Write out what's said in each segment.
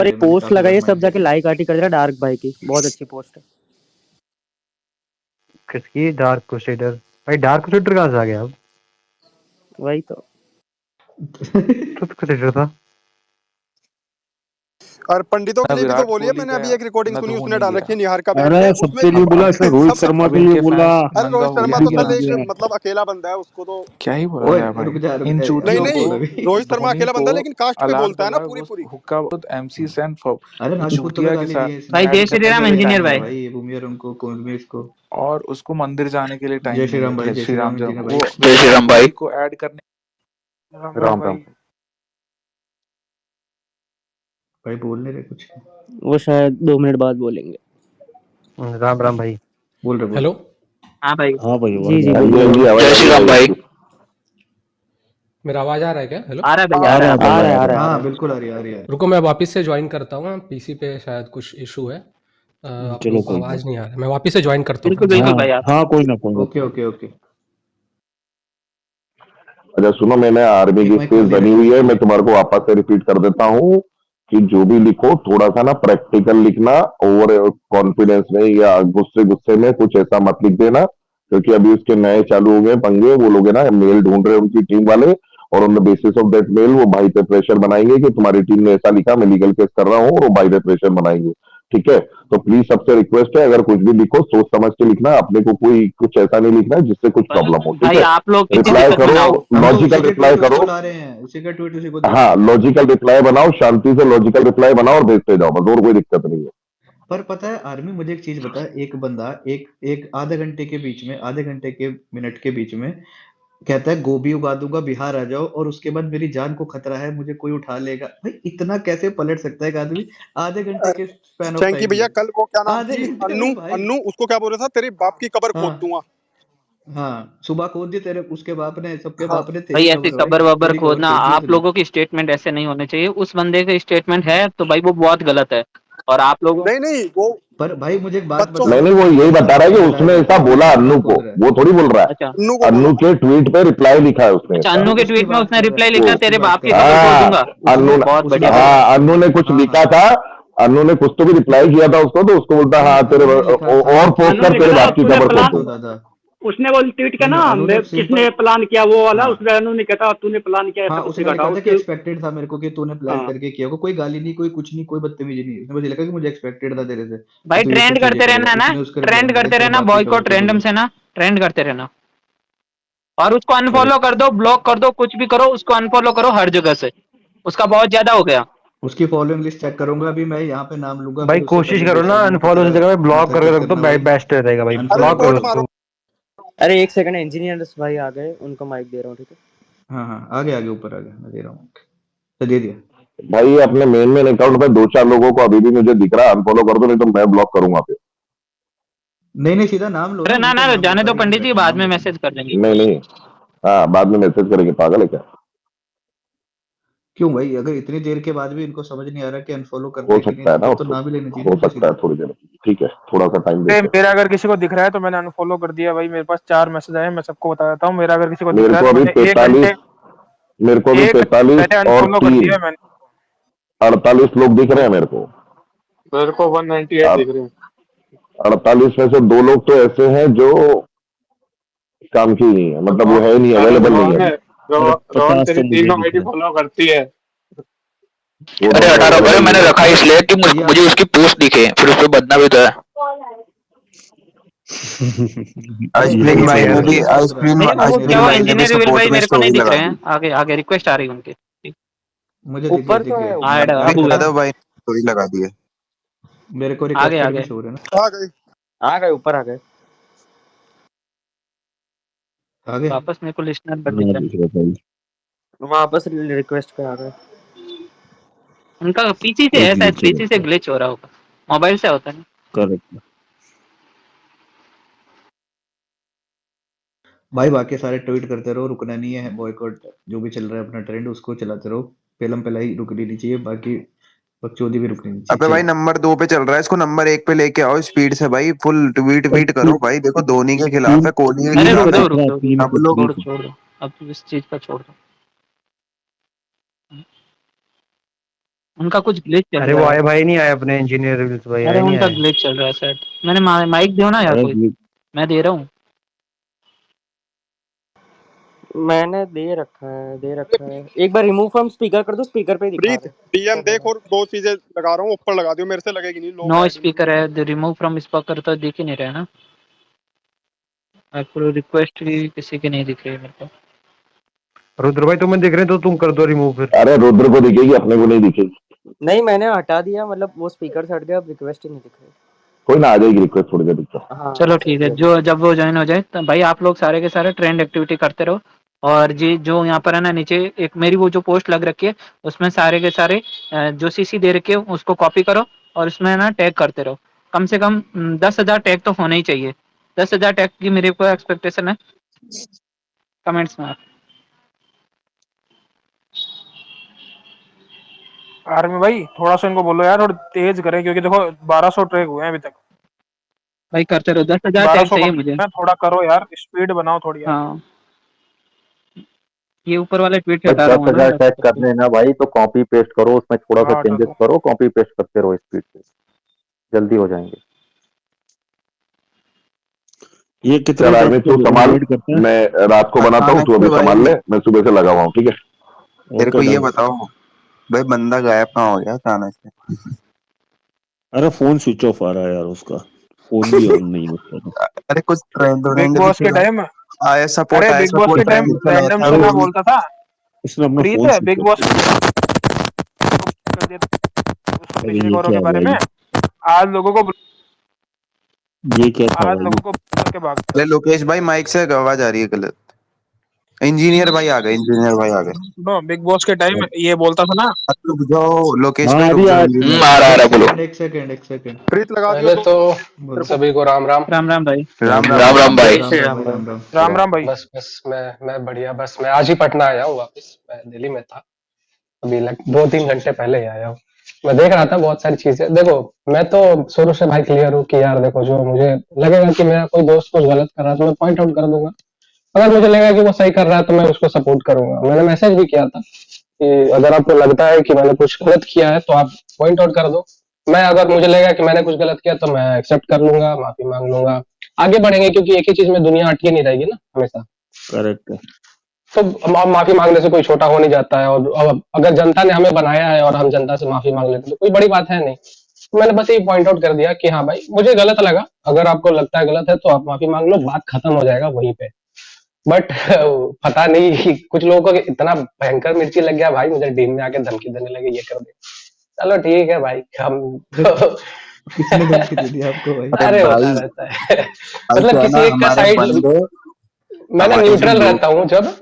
और एक पोस्ट लगाइए, सब जाके लाइक आर्टी कर देना डार्क भाई की, बहुत अच्छी पोस्ट है। किसकी? Dark crusader. भाई डार्क क्रूसेडर कहाँ से आ गया अब? वही तो क्रूसेडर था। और पंडितों के लिए भी तो बोलिए, मैंने अभी एक रिकॉर्डिंग सुनी, उसने डाल रखी है निहार का बैठ के, उसमें सबके लिए बोला, इसने रोहित शर्मा के लिए बोला। अरे रोहित शर्मा तो चल एक मतलब अकेला बंदा है, उसको तो क्या ही बोला जाए भाई। इन नहीं नहीं, रोहित शर्मा अकेला बंदा है, लेकिन कास्ट पे बोलता है ना पूरी पूरी। हुक्का एमसी सैन अरे राजपूत तो गाली दी है भाई जय श्री राम इंजीनियर भाई। ये भूमियर उनको कौन में इसको, और उसको मंदिर जाने के लिए टाइम जय श्री राम भाई, जय श्री राम भाई, जय श्री राम भाई को ऐड करने राम राम भाई बोल नहीं रहे कुछ। वो शायद 2 मिनट बाद बोलेंगे। राम राम भाई बोल रहे। हेलो हाँ भाई जी जी जय श्री राम भाई। मेरा आवाज आ रहा है क्या? हेलो आ रहा है भैया, आ रहा है। हाँ बिल्कुल आ रही है। रुको मैं वापस से ज्वाइन करता हूँ, पीसी पे शायद कुछ इशू है, आप लोगों को आवाज नहीं आ रहा है, मैं वापस से ज्वाइन करता हूँ। बिल्कुल भाई। हाँ कोई ना कोई। ओके। अच्छा सुनो, मैंने आर्मी की स्पेस बनी हुई है, मैं तुम्हारे को वापस से रिपीट कर देता हूँ कि जो भी लिखो थोड़ा सा ना प्रैक्टिकल लिखना, ओवर कॉन्फिडेंस में या गुस्से में कुछ ऐसा मत लिख देना, क्योंकि अभी उसके नए चालू हो गए पंगे। वो लोग है ना मेल ढूंढ रहे हैं उनकी टीम वाले, और on the basis of that mail वो भाई पे प्रेशर बनाएंगे कि तुम्हारी टीम ने ऐसा लिखा, मैं लीगल केस कर रहा हूँ, और वो भाई पे प्रेशर बनाएंगे। ठीक है, तो प्लीज सबसे रिक्वेस्ट है, अगर कुछ भी लिखो सोच समझ के लिखना, अपने को कोई कुछ ऐसा नहीं लिखना है जिससे कुछ प्रॉब्लम हो। ठीक है, आप लोग रिप्लाई करो, लॉजिकल रिप्लाई करो। उसी का ट्वीट उसी को हाँ लॉजिकल रिप्लाई बनाओ, शांति से लॉजिकल रिप्लाई बनाओ और भेजते जाओ, बस और कोई दिक्कत नहीं है। पर पता है आर्मी, मुझे एक चीज बता, एक बंदा एक आधे घंटे के बीच में, आधे घंटे के मिनट के बीच में कहता है गोभी उगा दूंगा, बिहार आ जाओ, और उसके बाद मेरी जान को खतरा है, मुझे कोई उठा लेगा। भाई इतना कैसे पलट सकता है एक आदमी आधे घंटे के स्पैन ऑफ टाइम चैंकी भैया कल वो क्या नाम आधे थी, घंटे अन्नू में भाई। अन्नू उसको क्या बोल रहा था, तेरे बाप की कब्र खोद दूंगा। हाँ सुबह खोद दी तेरे, उसके बाप ने, सबके हाँ। बाप ने भाई ऐसे कबर वबर तेरी खोदना, खबर खोद दी आप उसने। लोगों की स्टेटमेंट ऐसे नहीं होने चाहिए। उस बंदे का स्टेटमेंट है तो भाई वो बहुत गलत है, और आप लोगों नहीं वो पर भाई मुझे एक बात बच्चों बता, नहीं वो यही बता रहा है कि उसने ऐसा बोला अन्नू को, वो थोड़ी बोल रहा है। अच्छा अन्नू को अन्नू बोला के ट्वीट पे रिप्लाई लिखा है उसने अच्छा ऐसा। अन्नू के उसकी ट्वीट में बात उसने कर रहा रिप्लाई है, लिखा वो तेरे बात बाप की कर रहा कब्र है। खोद हाँ दूंगा। अन्नू बहुत बढ़िया। अन्नू ने कुछ हाँ। लिखा था, अन्नू ने कुछ तो भी रिप्लाई किया था उसको, तो उसको बोलता हाँ तेरे अन्नू ने लिखा था, और पोस्ट कर तेरे बाप की कब्र खोद दूंगा। दादा उसने वो ट्वीट का नहीं, ना, अन्नू ने किसने सिंपल, प्लान किया वो वाला, हाँ उसमें अन्नू ने कहता तूने प्लान किया, ऐसा हाँ, कुछ उसने घटा लिखा था कि उसके। एक्सपेक्टेड था मेरे को कि तूने प्लान हाँ करके किया होगा, कोई गाली नहीं, कोई कुछ नहीं, कोई बदतमीजी नहीं, उसने बस ये लिखा कि मुझे एक्सपेक्टेड था तेरे से कि भाई तू ये सब ट्रेंड चीजें करते करेगा। रहना ना, उसने उसका रिप्लाई ट्रेंड में लिखा करते तेरे रहना, बाप की कब्र बॉयकॉट खोदूंगा। रैंडम से ना, ट्रेंड करते रहना, और उसको अनफॉलो करेक्ट। कर दो, ब्लॉक कर दो, कुछ भी करो, उसको अनफॉलो करो हर जगह से, उसका बहुत ज्यादा हो गया। उसकी फॉलोइंग लिस्ट चेक करूंगा अभी मैं, यहाँ पे नाम लूंगा, भाई फिर उससे कोशिश पहले करो ना बेशरम को अनफॉलो की तेरा जगह में ब्लॉक माथा करके कट रख दो, करना भाई। बेस्ट रहेगा भाई, अरे ब्लॉक रिपोर्ट करो मारो। उसको। अरे एक सेकंड, इंजीनियर्स भाई आ गए, उनको माइक दे रहा हूँ। ठीक है हाँ आगे आगे ऊपर आ गया, मैं दे रहा हूँ, तो दे दिया। भाई अपने मेन अकाउंट पे 2-4 लोगों को अभी भी मुझे दिख रहा है, अनफॉलो कर दो नहीं तो मैं ब्लॉक करूंगा फिर। नहीं सीधा नाम लो ना, अरे ना अभी तो ना नाम जाने बता दो के क्यों पंडित जी, बैठे, बाद नाम में लो मैसेज कर लेंगे। नहीं हाँ बाद में मैसेज करेंगे, पागल है क्या? क्यों भाई, अगर इतनी देर के बाद भी इनको समझ नहीं आ रहा कि अनफॉलो करना हो है कि नहीं, सकता है ना, तब तो नाम ही लेना चाहिए हो मुझे सकता है सीधा। थोड़ी देर। ठीक है थोड़ा सा टाइम देते हैं। मेरा अगर किसी को दिख रहा है तो मैंने अनफॉलो कर दिया भाई, मेरे पास 4 मैसेज आए, मैं सबको बता देता हूँ। मेरा अगर किसी को दिख मेरे रहा को है तो अभी मैंने 43, मेरे को अभी 43 पहले और अनफॉलो कर 3, दिया मैंने। 48 लोग दिख रहे हैं मेरे को। मेरे को 198 दिख रहे हैं। 48 में से 2 लोग तो ऐसे हैं जो काम की नहीं है, मतलब वो है नहीं, अवेलेबल नहीं है। रोहन तेरी तीनों आईडी फॉलो करती है। अरे 18 अरे मैंने रखा इसलिए कि मुझे उसकी पोस्ट दिखे, फिर उस पर बदना भी तो है। आइसक्रीम भाई, वो भी क्या वो इंजीनियर विल भाई मेरे को नहीं दिख रहे हैं, आगे आगे रिक्वेस्ट आ रही है उनकी। मुझे दिख गया, दिख गया। हाँ अब हुआ। भाई स्टोरी लगा दी है। मेरे को आगे रिक्वेस्टेड आगे भी शो हो रहा है ना। आ गए ऊपर आ गए, आगे वापस मेरे को लिस्टनर पर दिख रहा है, वापस रिक्वेस्ट पे आ गए। उनका पीसी से है, शायद पीसी से ग्लिच हो रहा होगा, मोबाइल से होता है। करेक्ट। भाई बाकी सारे ट्वीट करते रहो, रुकना नहीं है, बॉयकॉट जो भी चल रहा है अपना ट्रेंड उसको चलाते रहो, पेलम पेलाई रुकनी नहीं चाहिए, बाकी बकचोदी भी रुकनी नहीं चाहिए। अबे भाई नंबर 2 पे चल रहा है, इसको नंबर 1 पे लेके आओ स्पीड से भाई, फुल ट्वीट वीट करो भाई। देखो धोनी के खिलाफ है, कोहली के अरे खिलाफ है, रुक दो सब लोग छोड़ दो, अब इस चीज का छोड़ दो। उनका कुछ ग्लिच चल अरे रहा वो है। आए भाई, नहीं आए अपने इंजीनियर रिव्यूज भाई, अरे आए नहीं उनका आए। ग्लिच चल रहा है शायद। मैंने माइक दो ना यार कोई, मैं दे रहा हूँ। मैंने दे रखा है। एक बार रिमूव फ्रॉम स्पीकर कर दो, स्पीकर पे ही दिखा प्रीत रहा है। डीएम देख, और 2 चीजें लगा रहा हूँ, ऊपर लगा दियो, मेरे से लगेगी नहीं, लो नो बैड में। स्पीकर है, रिमूव फ्रॉम स्पीकर तो दिख ही नहीं रहा है ना। आपको रिक्वेस्ट भी किसी की नहीं दिख रही है मेरे को। रुद्र भाई तुम्हें दिख रहे हैं तो तुम कर दो रिमूव फिर। अरे रुद्र को दिखेगी, अपने को नहीं दिखेगी। नहीं मैंने हटा दिया, मतलब वो स्पीकर से हट गया, अब रिक्वेस्ट ही नहीं दिख रही। कोई ना, आ जाएगी रिक्वेस्ट थोड़ी देर तक। हाँ चलो सही ठीक है, है। जो जब वो ज्वाइन हो जाए तो भाई आप लोग सारे के सारे ट्रेंड एक्टिविटी करते रहो। और जी जो यहाँ पर है ना नीचे एक मेरी वो जो पोस्ट लग रखी है उसमें सारे के सारे जो सीसी दे रखे हो उसको कॉपी करो और उसमें ना टैग करते रहो। कम से कम 10,000 टैग तो होने ही चाहिए। 10,000 टैग की मेरे को एक्सपेक्टेशन है कमेंट्स में। आर्मी भाई थोड़ा सा इनको बोलो यार, और तेज करें, क्योंकि देखो 1200 ट्रैक हुए हैं अभी तक। भाई करते रहो, 10,000 टैग 1200 चाहिए मुझे। थोड़ा करो यार, स्पीड बनाओ थोड़ी यार। हाँ ये ऊपर वाले ट्वीट से भाई हटा रहा हूँ ना 10,000 टैग करने ना भाई, तो कॉपी पेस्ट करो, उसमें थोड़ा सा हाँ हटा चेंजेस दो। करो, कॉपी पेस्ट करते रहो स्पीड से, जल्दी हो जाएंगे। ये कितना चल आर्मी तू संभाल, मैं रात को बनाता हूँ, तू अभी संभाल ले, मैं सुबह से लगा हुआ हूँ, ठीक है। तेरे को ये बताओ भाई, बंदा गायब कहाँ हो गया अचानक से? अरे फोन स्विच ऑफ आ रहा है यार उसका, फोन भी ऑन नहीं है उसका। अरे कुछ ट्रेंड बिग बॉस के टाइम, आया सपोर्ट, अरे आया बिग बॉस के टाइम रैंडम से ना बोलता था उसने अपना प्रीत फोन है बिग बॉस पिछले कौरों के बारे में। आज लोगों को ये क्या था आज भाई? लोगों को के भाग। अरे लोकेश भाई माइक से आवाज आ रही है गलत। इंजीनियर भाई आ गए, इंजीनियर भाई आ गए। नो बिग बॉस के टाइम ये बोलता था ना। रुक जाओ लोकेश हाँ, भाई, रुक अभी जाओ। आ रहा है, बोलो। एक सेकंड प्रीत लगा पहले दियो तो सभी को राम राम। राम राम भाई। राम राम राम भाई। राम राम भाई। बस मैं बढ़िया। बस मैं आज ही पटना आया हूँ वापस, मैं दिल्ली में था अभी 2-3 घंटे पहले ही आया हूँ। मैं देख रहा था बहुत सारी चीजें। देखो मैं तो शुरू से भाई क्लियर हूँ कि यार देखो, जो मुझे लगेगा कि मेरा कोई दोस्त कुछ गलत कर रहा है तो मैं पॉइंट आउट कर दूंगा। अगर मुझे लगेगा कि वो सही कर रहा है तो मैं उसको सपोर्ट करूंगा। मैंने मैसेज भी किया था कि अगर आपको लगता है कि मैंने कुछ गलत किया है तो आप पॉइंट आउट कर दो। मैं अगर मुझे लगेगा कि मैंने कुछ गलत किया तो मैं एक्सेप्ट कर लूंगा, माफी मांग लूंगा, आगे बढ़ेंगे, क्योंकि एक ही चीज में दुनिया अटकी नहीं रहेगी ना हमेशा। करेक्ट है। तो माफी मांगने से कोई छोटा हो नहीं जाता है। और अब अगर जनता ने हमें बनाया है और हम जनता से माफी मांग लेते तो कोई बड़ी बात है नहीं। तो मैंने बस यही पॉइंट आउट कर दिया कि हाँ भाई मुझे गलत लगा, अगर आपको लगता है गलत है तो आप माफी मांग लो, बात खत्म हो जाएगा वहीं पे। बट पता नहीं कुछ लोगों को इतना भयंकर मिर्ची लग गया भाई, मुझे डीम में आके धमकी देने लगे, ये कर दे। चलो ठीक है भाई, हम किसने धमकी दी थी आपको भाई? अरे होता रहता है मतलब किसी एक का साइड। मैं न्यूट्रल रहता हूँ जब,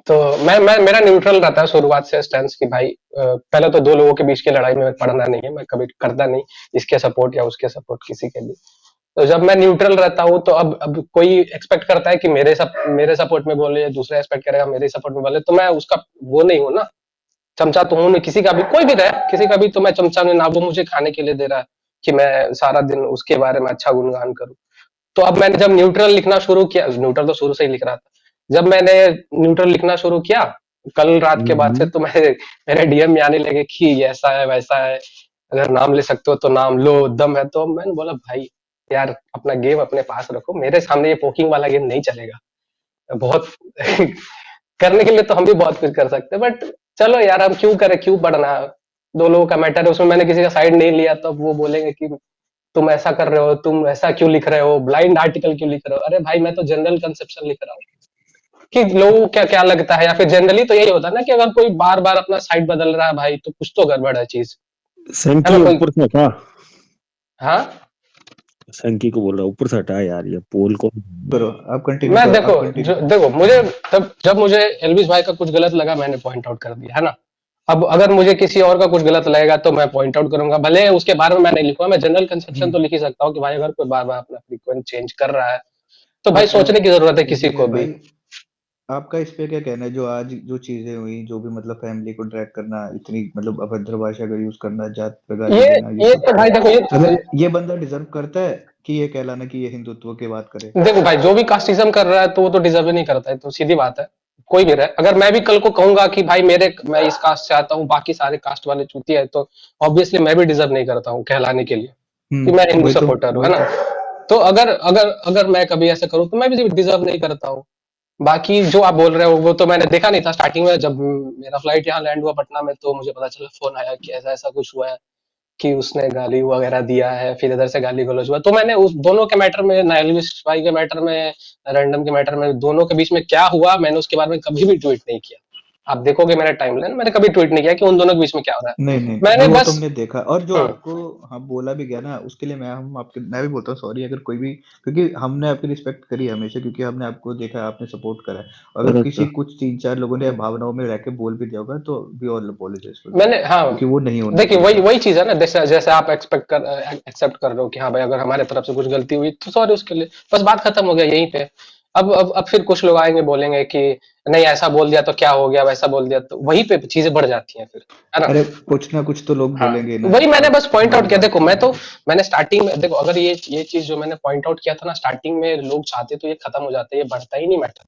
तो मैं मेरा न्यूट्रल रहता है शुरुआत से स्टैंस की भाई। पहले तो दो लोगों के बीच की लड़ाई में पड़ना नहीं है, मैं कभी करता नहीं इसके सपोर्ट या उसके सपोर्ट किसी के भी। तो जब मैं न्यूट्रल रहता हूँ तो अब कोई एक्सपेक्ट करता है कि मेरे सपोर्ट में बोले, दूसरा एक्सपेक्ट करेगा मेरे सपोर्ट में बोले, तो मैं उसका वो नहीं हूँ ना, चमचा तो हूँ नहीं किसी का भी, कोई भी रहे किसी का भी, तो मैं चमचा नहीं ना। वो मुझे खाने के लिए दे रहा है कि मैं सारा दिन उसके बारे में अच्छा गुणगान करूँ। तो अब मैंने जब न्यूट्रल लिखना शुरू किया, न्यूट्रल तो शुरू से ही लिख रहा था, जब मैंने न्यूट्रल लिखना शुरू किया कल रात के बाद से, तो मेरे डीएम में आने लगे कि ऐसा है वैसा है, अगर नाम ले सकते हो तो नाम लो, दम है तो। मैंने बोला भाई यार अपना गेम अपने पास रखो, मेरे सामने ये पोकिंग वाला गेम नहीं चलेगा। बहुत करने के लिए तो हम भी बहुत कुछ कर सकते हैं, बट चलो यार हम क्यों करें, क्यों पढ़ना, दो लोगों का मैटर है उसमें। मैंने किसी का साइड नहीं लिया तो वो बोलेंगे कि तुम ऐसा कर रहे हो, तुम ऐसा क्यों लिख रहे हो, ब्लाइंड आर्टिकल क्यों लिख रहे हो। अरे भाई मैं तो जनरल कंसेप्शन लिख रहा हूँ कि लोगों को क्या क्या लगता है, या फिर जनरली तो यही होता है ना कि अगर कोई बार बार अपना साइड बदल रहा है भाई तो कुछ तो गड़बड़ है चीज। संकी ऊपर से हटा। हाँ संकी को बोल रहा ऊपर से हटा यार, ये पोल को करो आप कंटिन्यू। मैं देखो मुझे जब मुझे एलविस भाई का कुछ गलत लगा मैंने पॉइंट आउट कर दिया है ना। अब अगर मुझे किसी और का कुछ गलत लगेगा तो मैं पॉइंट आउट करूंगा, भले उसके बारे में मैं नहीं लिखूंगा, मैं जनरल कंसेप्शन तो लिख ही सकता हूँ कि भाई अगर कोई बार बार अपना फ्रीक्वेंट चेंज कर रहा है तो भाई सोचने की जरूरत है किसी को भी। आपका इस पे क्या कहना है, जो आज जो चीजें हुई, जो भी मतलब फैमिली को ड्रैग करना, इतनी मतलब अभद्र भाषा का यूज करना, जात पे गाली देना, ये तो भाई देखो ये बंदा डिजर्व करता है कि ये कहलाना कि ये हिंदुत्व की बात करे? देखो भाई जो भी कास्टिज्म कर रहा है तो वो तो डिजर्व ही नहीं करता है, तो सीधी बात है। कोई भी रहे, अगर मैं भी कल को कहूंगा कि भाई मैं इस कास्ट से आता हूँ, बाकी सारे कास्ट वाले चूतिया है, तो ऑब्वियसली मैं भी डिजर्व नहीं करता हूँ कहलाने के लिए कि मैं हिंदू वही तो सपोर्टर हूँ, है वही ना। तो तो अगर अगर अगर मैं कभी ऐसा करूँ तो मैं भी डिजर्व नहीं करता हूँ। बाकी जो आप बोल रहे हो वो तो मैंने देखा नहीं था स्टार्टिंग में, जब मेरा फ्लाइट यहाँ लैंड हुआ पटना में, तो मुझे पता चला, फोन आया कि ऐसा ऐसा कुछ हुआ है, कि उसने गाली वगैरह दिया है, फिर इधर से गाली गलौज हुआ। तो मैंने उस दोनों के मैटर में, ना एल्विस भाई के मैटर में, रैंडम के मैटर में, दोनों के बीच में क्या हुआ, मैंने उसके बारे में कभी भी ट्वीट नहीं किया। आप देखोगे मेरा टाइमलाइन, मैंने कभी ट्वीट नहीं किया कि उन दोनों के बीच में क्या हो रहा है। नहीं नहीं मैंने वो बस तुमने देखा, और जो हम्म, आपको हाँ बोला भी गया ना, उसके लिए मैं भी बोलता हूँ सॉरी, अगर कोई भी, क्योंकि हमने आपकी रिस्पेक्ट करी है हमेशा, क्योंकि हमने आपको देखा है, आपने सपोर्ट करा है। अगर करेक्ट किसी कुछ 3-4 लोगों ने भावनाओं में रह के बोल भी दिया होगा तो we all apologise for that, मैंने हाँ, क्योंकि वो नहीं होना देखिए चाहिए वही था। वही चीज है ना, जैसे जैसे आप एक्सेप्ट कर रहे हो कि हाँ भाई अगर हमारे तरफ से कुछ गलती हुई तो सॉरी उसके लिए, बस बात खत्म हो गया यहीं पे। अब फिर कुछ लोग आएंगे बोलेंगे कि नहीं ऐसा बोल दिया तो क्या हो गया, वैसा बोल दिया, तो वहीं पे चीजें बढ़ जाती हैं फिर, है ना। अरे कुछ ना कुछ तो लोग हाँ, बोलेंगे ना, वही मैंने आप बस पॉइंट आउट हमारी किया। बात देखो को। मैंने स्टार्टिंग में, देखो अगर ये चीज जो मैंने पॉइंट आउट किया था ना स्टार्टिंग में, लोग चाहते तो ये खत्म हो जाता है, ये बढ़ता ही नहीं मैटर।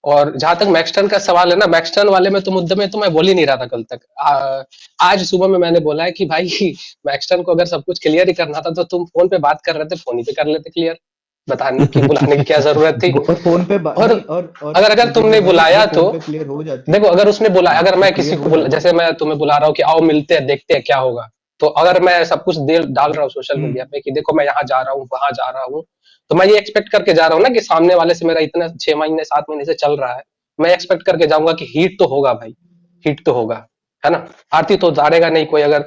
और जहां तक मैक्सटन का सवाल है ना, मैक्सटन वाले में तो मुद्दे में तो मैं बोल ही नहीं रहा था कल तक। आज सुबह में मैंने बोला है कि भाई मैक्सटन को अगर सब कुछ क्लियर ही करना था तो तुम फोन पे बात कर रहे थे, फोन ही पे कर लेते क्लियर, बताने की बुलाने की क्या जरूरत थी। और फोन पे और नहीं, और अगर अगर विजय तुमने भाई वो बुलाया तो फोन पे क्लियर हो जाती। देखो, अगर उसने बुलाया, अगर वो मैं क्लियर किसी को हो जाती। जैसे मैं तुम्हें बुला रहा हूँ कि आओ मिलते हैं देखते हैं क्या होगा, तो अगर मैं सब कुछ डाल रहा हूँ सोशल मीडिया पे कि देखो मैं यहाँ जा रहा हूँ वहां जा रहा हूँ, तो मैं ये एक्सपेक्ट करके जा रहा हूँ ना कि सामने वाले से मेरा इतना 6 महीने 7 महीने से चल रहा है, मैं एक्सपेक्ट करके जाऊंगा कि हिट तो होगा भाई, हिट तो होगा, है ना। आरती तो उतारेगा नहीं कोई, अगर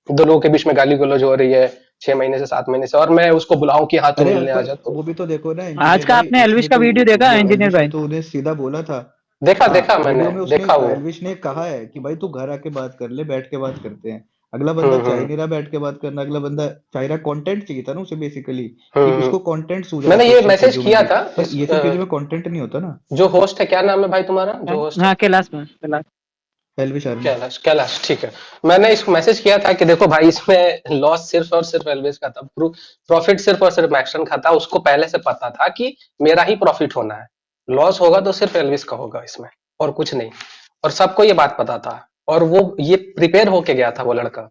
दो लोगों के बीच में गाली गलौज हो रही है 6 महीने से 7 महीने से, और मैं उसको बुलाऊं कि हाँ तू अरे मिलने आ पर जा, तो वो भी तो देखो ना आज इंजीनियर का भाई, आपने एल्विश उसने का तो वीडियो देखा वो इंजीनियर एल्विश ने भाई? तो उन्हें सीधा बोला था। देखा हाँ देखा मैंने, वीडियो में उसने, देखा वो। एल्विश ने कहा है कि भाई तू घर आके बात कर ले, बैठ के बात करते हैं। अगला बंदा चाह ही हम्म, नहीं रहा बैठ के बात करना, अगला बंदा चाह रहा, कंटेंट चाहिए था ना उसे बेसिकली, कि हम्म, उसको कंटेंट सूझ रहा मैंने था ये उस सब मैसेज चीजों में किया भी, था पर ये सब चीजों में कंटेंट नहीं होता ना। जो होस्ट है, क्या नाम है भाई तुम्हारा जो होस्ट है? हाँ, कैलाश। एल्विश आर्मी। कैलाश, कैलाश, ठीक है। मैंने इसको मैसेज किया था कि देखो भाई इसमें लॉस सिर्फ और सिर्फ एल्विस का था, प्रॉफिट सिर्फ और सिर्फ मैक्सटन का था। उसको पहले से पता था कि मेरा ही प्रॉफिट होना है, लॉस होगा तो सिर्फ एल्विस का होगा इसमें, और कुछ नहीं। और सबको ये बात पता था, और वो ये प्रिपेयर होके गया था वो लड़का,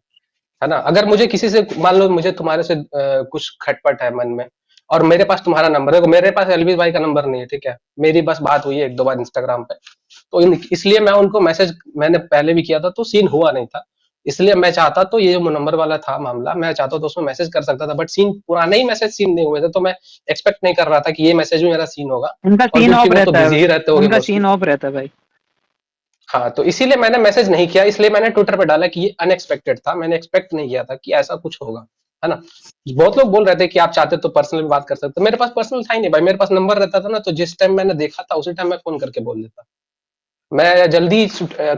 है ना। अगर मुझे किसी से, मान लो मुझे तुम्हारे से कुछ खटपट है मन में, और मेरे पास तुम्हारा नंबर है, मेरे पास एलविस भाई का नंबर नहीं है, ठीक है, मेरी बस बात हुई है 1-2 बार इंस्टाग्राम पे, तो इसलिए मैं उनको मैसेज मैंने पहले भी किया था, तो सीन हुआ नहीं था। इसलिए मैं चाहता तो ये जो नंबर वाला था मामला, मैं चाहता तो उसमें मैसेज कर सकता था, बट सीन पुराने ही मैसेज सीन नहीं हुए थे, तो मैं एक्सपेक्ट नहीं कर रहा था कि ये मैसेज में मेरा सीन होगा। उनका और सीन क्योंकि ऑफ वो तो रहता बिजी है, ही रहते होगे उनका मोस्टली, सीन ऑफ रहता है भाई। हाँ, तो इसीलिए मैंने मैसेज नहीं किया, इसलिए मैंने ट्विटर पे डाला कि ये अनएक्सपेक्टेड था, मैंने एक्सपेक्ट नहीं किया था कि ऐसा कुछ होगा, है ना। बहुत लोग बोल रहे थे कि आप चाहते तो पर्सनल भी बात कर सकते, मेरे पास पर्सनल था ही नहीं भाई, मेरे पास नंबर रहता था ना, तो जिस टाइम मैंने देखा था उसी टाइम मैं फोन करके बोल देता। मैं जल्दी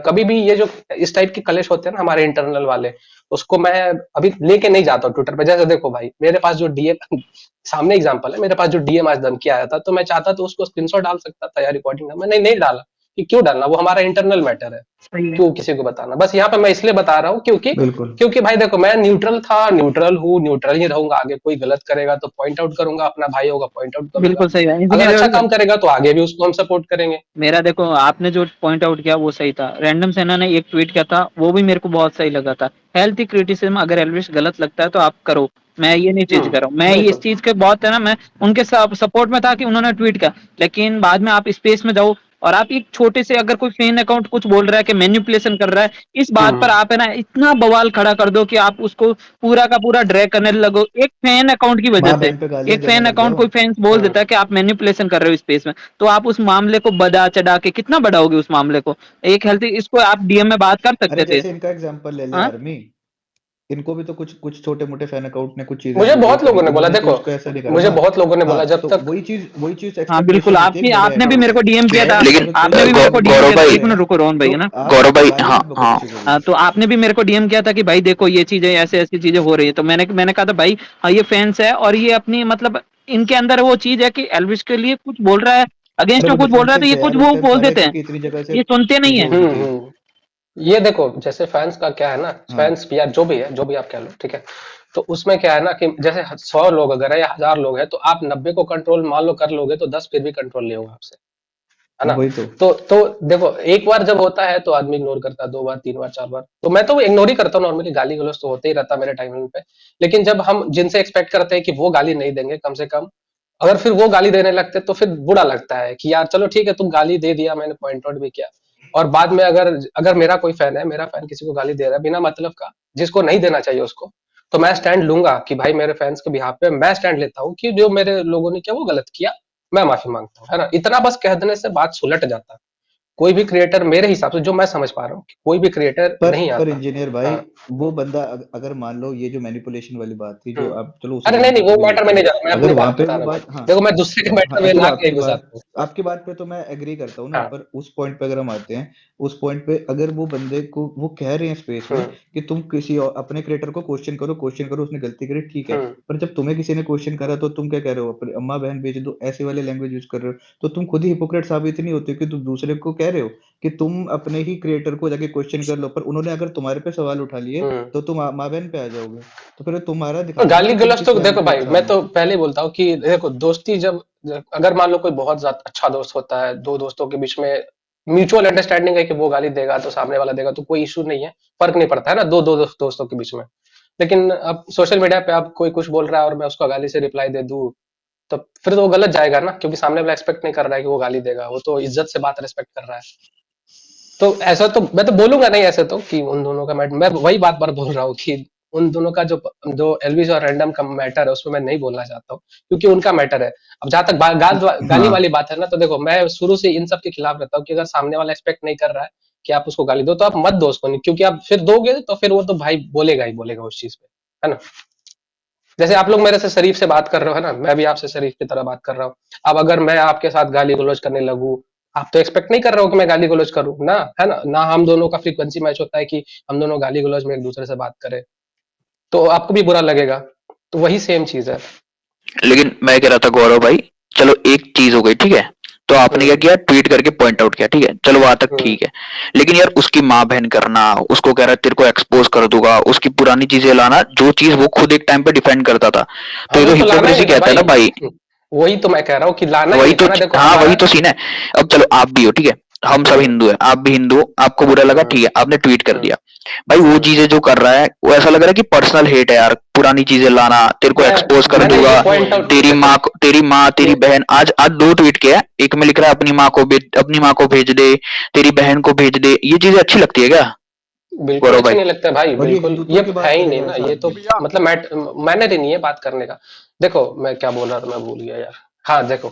कभी भी ये जो इस टाइप के कलेश होते हैं ना हमारे इंटरनल वाले, उसको मैं अभी लेके नहीं जाता हूँ ट्विटर पे। जैसे देखो भाई, मेरे पास जो डीएम सामने एग्जांपल है, मेरे पास जो डीएम आज धमकी आया था, तो मैं चाहता तो उसको स्क्रीनशॉट डाल सकता था या रिकॉर्डिंग, मैंने नहीं डाला कि क्यों डालना, वो हमारा इंटरनल मैटर है, सही है। क्यों किसी को बताना। बस यहाँ पे मैं इसलिए बता रहा हूँ क्योंकि बिल्कुल क्योंकि भाई देखो, मैं न्यूट्रल था, न्यूट्रल हूँ, न्यूट्रल ही रहूंगा आगे। कोई गलत करेगा तो पॉइंट आउट करूंगा, अपना भाई होगा पॉइंट आउट करूंगा, बिल्कुल सही है अगर अच्छा इंजीनियर। काम करेगा तो आगे भी उसको हम सपोर्ट करेंगे। मेरा देखो, आपने जो पॉइंट आउट किया वो सही था। रैंडम सेना ने एक ट्वीट किया था, वो भी मेरे को बहुत सही लगा था। हेल्थी क्रिटिसिज्म, अगर एल्विश गलत लगता है तो आप करो, मैं ये नहीं चीज कर रहा हूँ, मैं वही ये तो। इस चीज के बहुत है ना, मैं उनके सपोर्ट में था कि उन्होंने ट्वीट किया। लेकिन बाद में आप स्पेस में जाओ और आप एक छोटे से, अगर कोई फैन अकाउंट कुछ बोल रहा है कि मैनिपुलेशन कर रहा है, इस बात पर आप है ना इतना बवाल खड़ा कर दो कि आप उसको पूरा का पूरा ड्रैग करने लगो एक फैन अकाउंट की वजह माँ से। बहन पे गालियां एक देने फैन लग अकाउंट, जाओ। कोई फैंस बोल देता है कि आप मैनिपुलेशन कर रहे हो स्पेस में, तो आप उस मामले को बढ़ा चढ़ा के कितना बढ़ाओगे उस मामले को। एक हेल्थी, इसको आप डीएम में बात कर अरे सकते थे। जैसे इनका एग्जांपल ले ले हाँ, आर्मी, इनको भी तो कुछ कुछ छोटे मोटे फैन अकाउंट ने कुछ चीजें मुझे जो बहुत करी, लोगों ने बोला, इन्होंने तो देखो उसको ऐसा नहीं करा मुझे ना। बहुत लोगों ने बोला, हाँ, जब तो तक वही चीज हाँ बिल्कुल, एक्सपेक्टेशन होती है आपकी एक बड़े आपने भी अकाउंट मेरे को से। डीएम किया था। अगर कोई आपने भी मेरे को गलत डीएम बात किया था, कर एक रहे मिनट हैं रुको रोहन तो भैया ना। आप गाली मत बको किसी को भी। हाँ, तो आपने भी मेरे को डीएम किया था कि भाई देखो ये चीजें ऐसे ऐसी चीजें हो रही है, तो मैंने कहा था भाई हाँ ये फैंस है, और ये अपनी मतलब इनके अंदर वो चीज है कि एल्विश के लिए कुछ बोल रहा है, अरे अगेंस्ट वो में कुछ बोल रहा है, तो डिफेंसिव ये थे कुछ यार उस वो टाइम बोल सारे, देते हैं, क्योंकि इतनी जगह से ये सुनते नहीं चीजें है। हो रही थी। ये देखो, जैसे फैंस का क्या है ना, हाँ फैंस या जो भी है, जो भी आप कह लो, ठीक है, तो उसमें क्या है ना कि जैसे 100 लोग अगर है या 1000 लोग है, तो आप 90 को कंट्रोल मान लो कर लोगे, तो 10 फिर भी कंट्रोल नहीं होगा आपसे। है ना? वही तो देखो, एक बार जब होता है तो आदमी इग्नोर करता है, 2 बार, 3 बार, 4 बार, तो मैं तो इग्नोर ही करता हूँ नॉर्मली, गाली गलौज तो होते ही रहता है मेरे टाइमिंग पे। लेकिन जब हम जिनसे एक्सपेक्ट करते हैं कि वो गाली नहीं देंगे कम से कम, अगर फिर वो गाली देने लगते तो फिर बुरा लगता है कि यार चलो ठीक है, तुम गाली दे दिया, मैंने पॉइंट आउट भी किया, और बाद में अगर अगर मेरा कोई फैन है, मेरा फैन किसी को गाली दे रहा है बिना मतलब का, जिसको नहीं देना चाहिए उसको, तो मैं स्टैंड लूंगा कि भाई मेरे फैंस के बिहाफ पे मैं स्टैंड लेता हूँ कि जो मेरे लोगों ने किया वो गलत किया, मैं माफी मांगता हूँ, है ना? इतना बस कह देने से बात सुलट जाता है। कोई भी क्रिएटर मेरे हिसाब से, जो मैं समझ पा रहा हूँ, कोई भी क्रिएटर नहीं पर आता। इंजीनियर भाई, हाँ। वो बंदा अगर मान लो ये जो मैनिपुलेशन वाली बात थी, जो आप चलो उस अरे नहीं एग्जांपल नहीं, को वो भी मैटर में लेते नहीं हैं, जा रहा, मैं अगर अपनी वहां बात पे बता वो रहा हूँ भाई। बात, हाँ देखो, मैं दूसरे के मैटर में ना के घुसाता हूँ। आपकी बात पे तो मैं एग्री करता हूँ ना, हाँ। पर उस पॉइंट पे अगर हम आते हैं, उस पॉइंट पे अगर वो बंदे को वो कह रहे हैं स्पेस में कि तुम किसी और अपने क्रिएटर को क्वेश्चन करो, उसने गलती करी, ठीक है, पर जब तुम्हें किसी ने क्वेश्चन करा तो तुम क्या कह रहे हो, अपनी अम्मा बहन भेज दो, ऐसे वाले लैंग्वेज यूज कर रहे हो, तो तुम खुद ही हिपोक्रेट साबित नहीं होते कि तुम दूसरे को कह रहे हो कि तुम अपने ही क्रिएटर को जाके क्वेश्चन कर लो, पर उन्होंने अगर तुम्हारे पे सवाल उठा लिए तो तुम माँ बहन पे आ जाओगे, तो फिर तुम्हारा और दिखाना गाली कि तुम गलौज किस तो लेवल देखो पे भाई, मैं इंसान हो। तो पहले ही बोलता हूँ कि देखो, दोस्ती जब अगर मान लो कोई बहुत ज्यादा अच्छा दोस्त होता है, दो दोस्तों के बीच में म्यूचुअल अंडरस्टैंडिंग है कि वो गाली देगा तो सामने वाला देगा, तो कोई इशू नहीं है, फर्क नहीं पड़ता है ना, दो दोस्तों के बीच में। लेकिन अब सोशल मीडिया पे आप कोई कुछ बोल रहा है और मैं उसको गाली से रिप्लाई दे दूं, तो फिर तो वो गलत जाएगा ना, क्योंकि सामने वाला एक्सपेक्ट नहीं कर रहा है कि वो गाली देगा, वो तो इज्जत से बात रिस्पेक्ट कर रहा है। तो ऐसा तो मैं तो बोलूंगा नहीं ऐसे तो कि उन दोनों का मैं वही बात बार बोल रहा हूँ कि उन दोनों का जो जो एल्विस और रैंडम का मैटर है उसमें मैं नहीं बोलना चाहता हूँ, क्योंकि उनका मैटर है। अब जहां तक गाली वाली बात है ना, तो देखो, मैं शुरू से इन सब के खिलाफ रहता हूँ कि अगर सामने वाला एक्सपेक्ट नहीं कर रहा है कि आप उसको गाली दो, तो आप मत दो उसको, नहीं, क्योंकि आप फिर दोगे तो फिर वो तो भाई बोलेगा ही बोलेगा उस चीज पे, है ना? जैसे आप लोग मेरे से शरीफ से बात कर रहे हो, है ना, मैं भी आपसे शरीफ की तरह बात कर रहा हूँ। अब अगर मैं आपके साथ गाली गलौज करने लगूं, आप तो एक्सपेक्ट नहीं कर रहे हो कि मैं गाली गलौज करूं ना, है ना? ना हम दोनों का फ्रीक्वेंसी मैच होता है कि हम दोनों गाली गलौज में एक दूसरे से बात करें, तो आपको भी बुरा लगेगा। तो वही सेम चीज है। लेकिन मैं कह रहा था गौरव भाई, चलो एक चीज हो गई, ठीक है, तो आपने क्या किया, ट्वीट करके पॉइंट आउट किया, ठीक है, चलो वहां तक ठीक है। लेकिन यार उसकी माँ बहन करना, उसको कह रहा है तेरे को एक्सपोज कर दूंगा, उसकी पुरानी चीजें लाना, जो चीज वो खुद एक टाइम पे डिफेंड करता था, तो ये तो हिपोक्रेसी कहता है ना भाई। वही तो मैं कह रहा हूँ कि लाना वही तो, ना, देखो हाँ वही तो सीन है। अब चलो आप भी हो, ठीक है, हम सब हिंदू है, आप भी हिंदू, आपको बुरा लगा, ठीक है, आपने ट्वीट कर दिया, भाई वो चीजें जो कर रहा है वो ऐसा लग रहा है कि पर्सनल हेट है यार, पुरानी चीजें लाना, तेरे को एक्सपोज कर दूंगा, तेरी माँ तेरी बहन, आज 2 ट्वीट किया, एक में लिख रहा है अपनी माँ को भेज दे, तेरी बहन को भेज दे, ये चीजें अच्छी लगती है क्या? बिल्कुल अच्छी नहीं लगता भाई, बिल्कुल ये है ही नहीं ना, ये तो मतलब मैनर ही नहीं है बात करने का। देखो मैं क्या बोल रहा था, मैं भूल गया यार। हाँ देखो,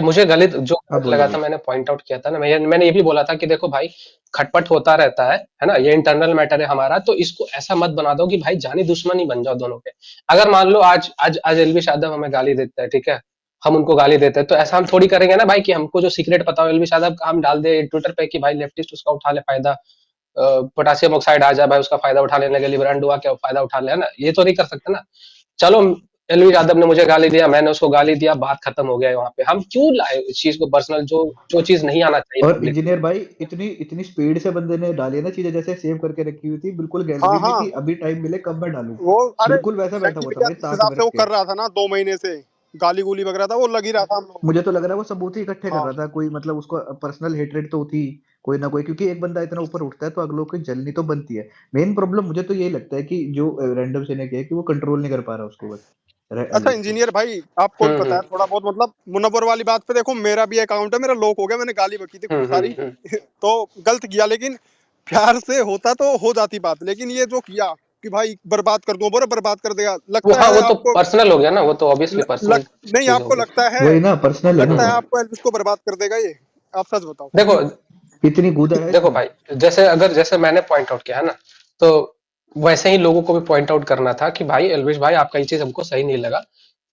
मुझे गलत जो लगा था, मैंने पॉइंट आउट किया था ना, मैंने ये भी बोला था कि देखो भाई, खटपट होता रहता है ना, ये इंटरनल मैटर है हमारा, तो इसको ऐसा मत बना दो कि भाई जानी दुश्मनी बन जाओ दोनों के। अगर मान लो आज एलवी यादव हमें गाली देता है, ठीक है, हम उनको गाली देते हैं, तो ऐसा हम थोड़ी करेंगे ना भाई कि हमको जो सीक्रेट पता हो एलवी यादव का, हम डाल दे ट्विटर पे कि भाई लेफ्टिस्ट उसका उठा ले फायदा, पोटासियम ऑक्साइड आ जाए भाई, उसका फायदा उठा लेने लगे, लिब्रांडुआ क्या फायदा उठा ले, है ना? ये तो नहीं कर सकते ना। चलो, एलवी यादव ने मुझे गाली दिया, मैंने उसको गाली दिया, बात खत्म हो गया वहां पे। हम क्यों लाए इस चीज को पर्सनल, जो चीज नहीं आना चाहिए और पब्लिक। इंजीनियर भाई, इतनी स्पीड से बंदे ने डाली है ना चीजें, जैसे सेव करके रखी हुई थी बिल्कुल गैलरी में कि अभी टाइम मिले कब मैं डालूं, वो अरे बिल्कुल वैसा बैठा हुआ था भाई, जिस ताक हिसाब में से रख वो के। कर रहा था ना 2 महीने से, गाली गुली वगैरह था, वो लग ही रहा था हम लोग। मुझे तो लग रहा है वो सबूत ही इकट्ठे कर रहा था, कोई मतलब उसको पर्सनल हेटरेट तो थी कोई ना कोई, क्योंकि एक बंदा इतना ऊपर उठता है तो अगलों की जलनी तो बनती है। मेन प्रॉब्लम मुझे तो यही लगता है कि जो रैंडम से ने किया कि वो कंट्रोल नहीं कर पा रहा उसको, बस अच्छा इंजीनियर भाई, आपको भी पता है थोड़ा बहुत, मतलब मुनव्वर वाली बात पे देखो, मेरा भी अकाउंट है, मेरा लॉक हो गया, मैंने गाली बकी थी खूब सारी तो गलत किया, लेकिन प्यार से होता तो हो जाती बात, लेकिन ये जो किया कि भाई बर्बाद कर दो, बोरे बर्बाद कर देगा, लगता है वो तो आपको पर्सनल हो गया ना, वो तो ऑब्वियसली पर्सनल नहीं चीज हो आपको गई। वही ना, पर्सनल है ना लगता है वो। आपको एल्विस को बर्बाद कर देगा ये? आप सच बताओ। देखो इतनी गुदा है देखो इसमें। भाई, जैसे मैंने पॉइंट आउट किया है ना, तो वैसे ही लोगों को भी पॉइंट आउट करना था कि भाई एल्विश भाई, आपका ये चीज हमको सही नहीं लगा,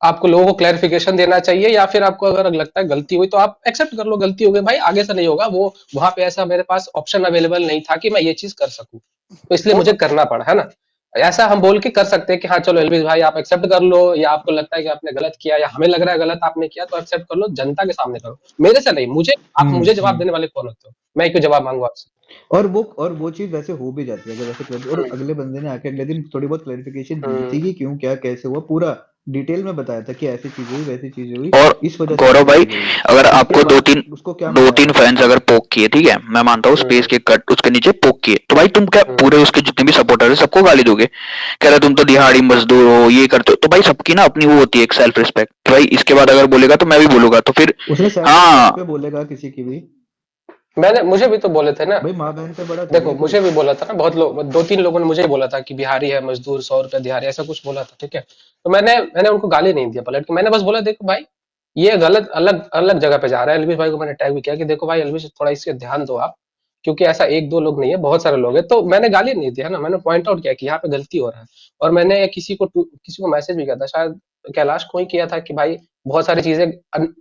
आपको लोगों को क्लैरिफिकेशन देना चाहिए, या फिर आपको अगर लगता है गलती हुई तो आप एक्सेप्ट कर लो, गलती हो गई भाई, आगे से नहीं होगा। वो वहां पे ऐसा मेरे पास ऑप्शन अवेलेबल नहीं था कि मैं ये चीज कर सकूं, तो इसलिए मुझे करना पड़ा, है ना? ऐसा हम बोल के कर सकते हैं कि हाँ चलो एल्विश भाई आप एक्सेप्ट कर लो, या आपको लगता है कि आपने गलत किया, या हमें लग रहा है गलत आपने किया, तो एक्सेप्ट कर लो, जनता के सामने करो, मेरे से नहीं। आप मुझे जवाब देने वाले कौन होते हो? मैं क्यों जवाब मांगू आपसे? और वो चीज वैसे हो भी जाती है, अगर वैसे और अगले बंदे ने आके अगले दिन थोड़ी बहुत क्लैरिफिकेशन दी थी कि क्यों क्या कैसे हुआ, पूरा डिटेल में बताया था कि ऐसी चीज हुई वैसी चीज हुई, और इस वजह से गौरव चीज भाई, हो गई। अगर उसके आपको बाद उसको क्या दो मिला तीन है? फैंस अगर पोक किए, ठीक है, मैं मानता हूँ स्पेस के कट उसके नीचे पोक किए, तो भाई तुम क्या पूरे उसके जितने भी सपोर्टर है सबको गाली दोगे? कह रहे तुम तो दिहाड़ी मजदूर हो, ये करते हो? तो भाई सबकी ना अपनी वो होती है एक सेल्फ रिस्पेक्ट, भाई इसके बाद अगर बोलेगा तो मैं भी बोलूंगा, तो फिर उसने सेल्फ हाँ पे बोलेगा किसी की भी? मुझे भी तो बोले थे ना, भाई माँ बहन से बड़ा थोड़ी देखो है कोई। मुझे भी बोला था ना, बहुत लोग 2-3 लोगों ने मुझे ही बोला था कि बिहारी है मजदूर, 100 रुपया दिहाड़ी, ऐसा कुछ बोला था, ठीक है। तो मैंने उनको गाली नहीं दिया पलट के, मैंने बस बोला देखो भाई ये गलत अलग अलग जगह पे जा रहा है। एलविश भाई को मैंने टैग भी किया कि देखो भाई एलविश थोड़ा इसके ध्यान दो आप, क्योंकि ऐसा 1-2 लोग नहीं है, बहुत सारे लोग हैं। तो मैंने गाली नहीं दिया ना, मैंने पॉइंट आउट किया कि यहाँ पे गलती हो रहा है। और मैंने किसी को मैसेज भी किया था, शायद कैलाश को ही किया था कि भाई बहुत सारी चीजें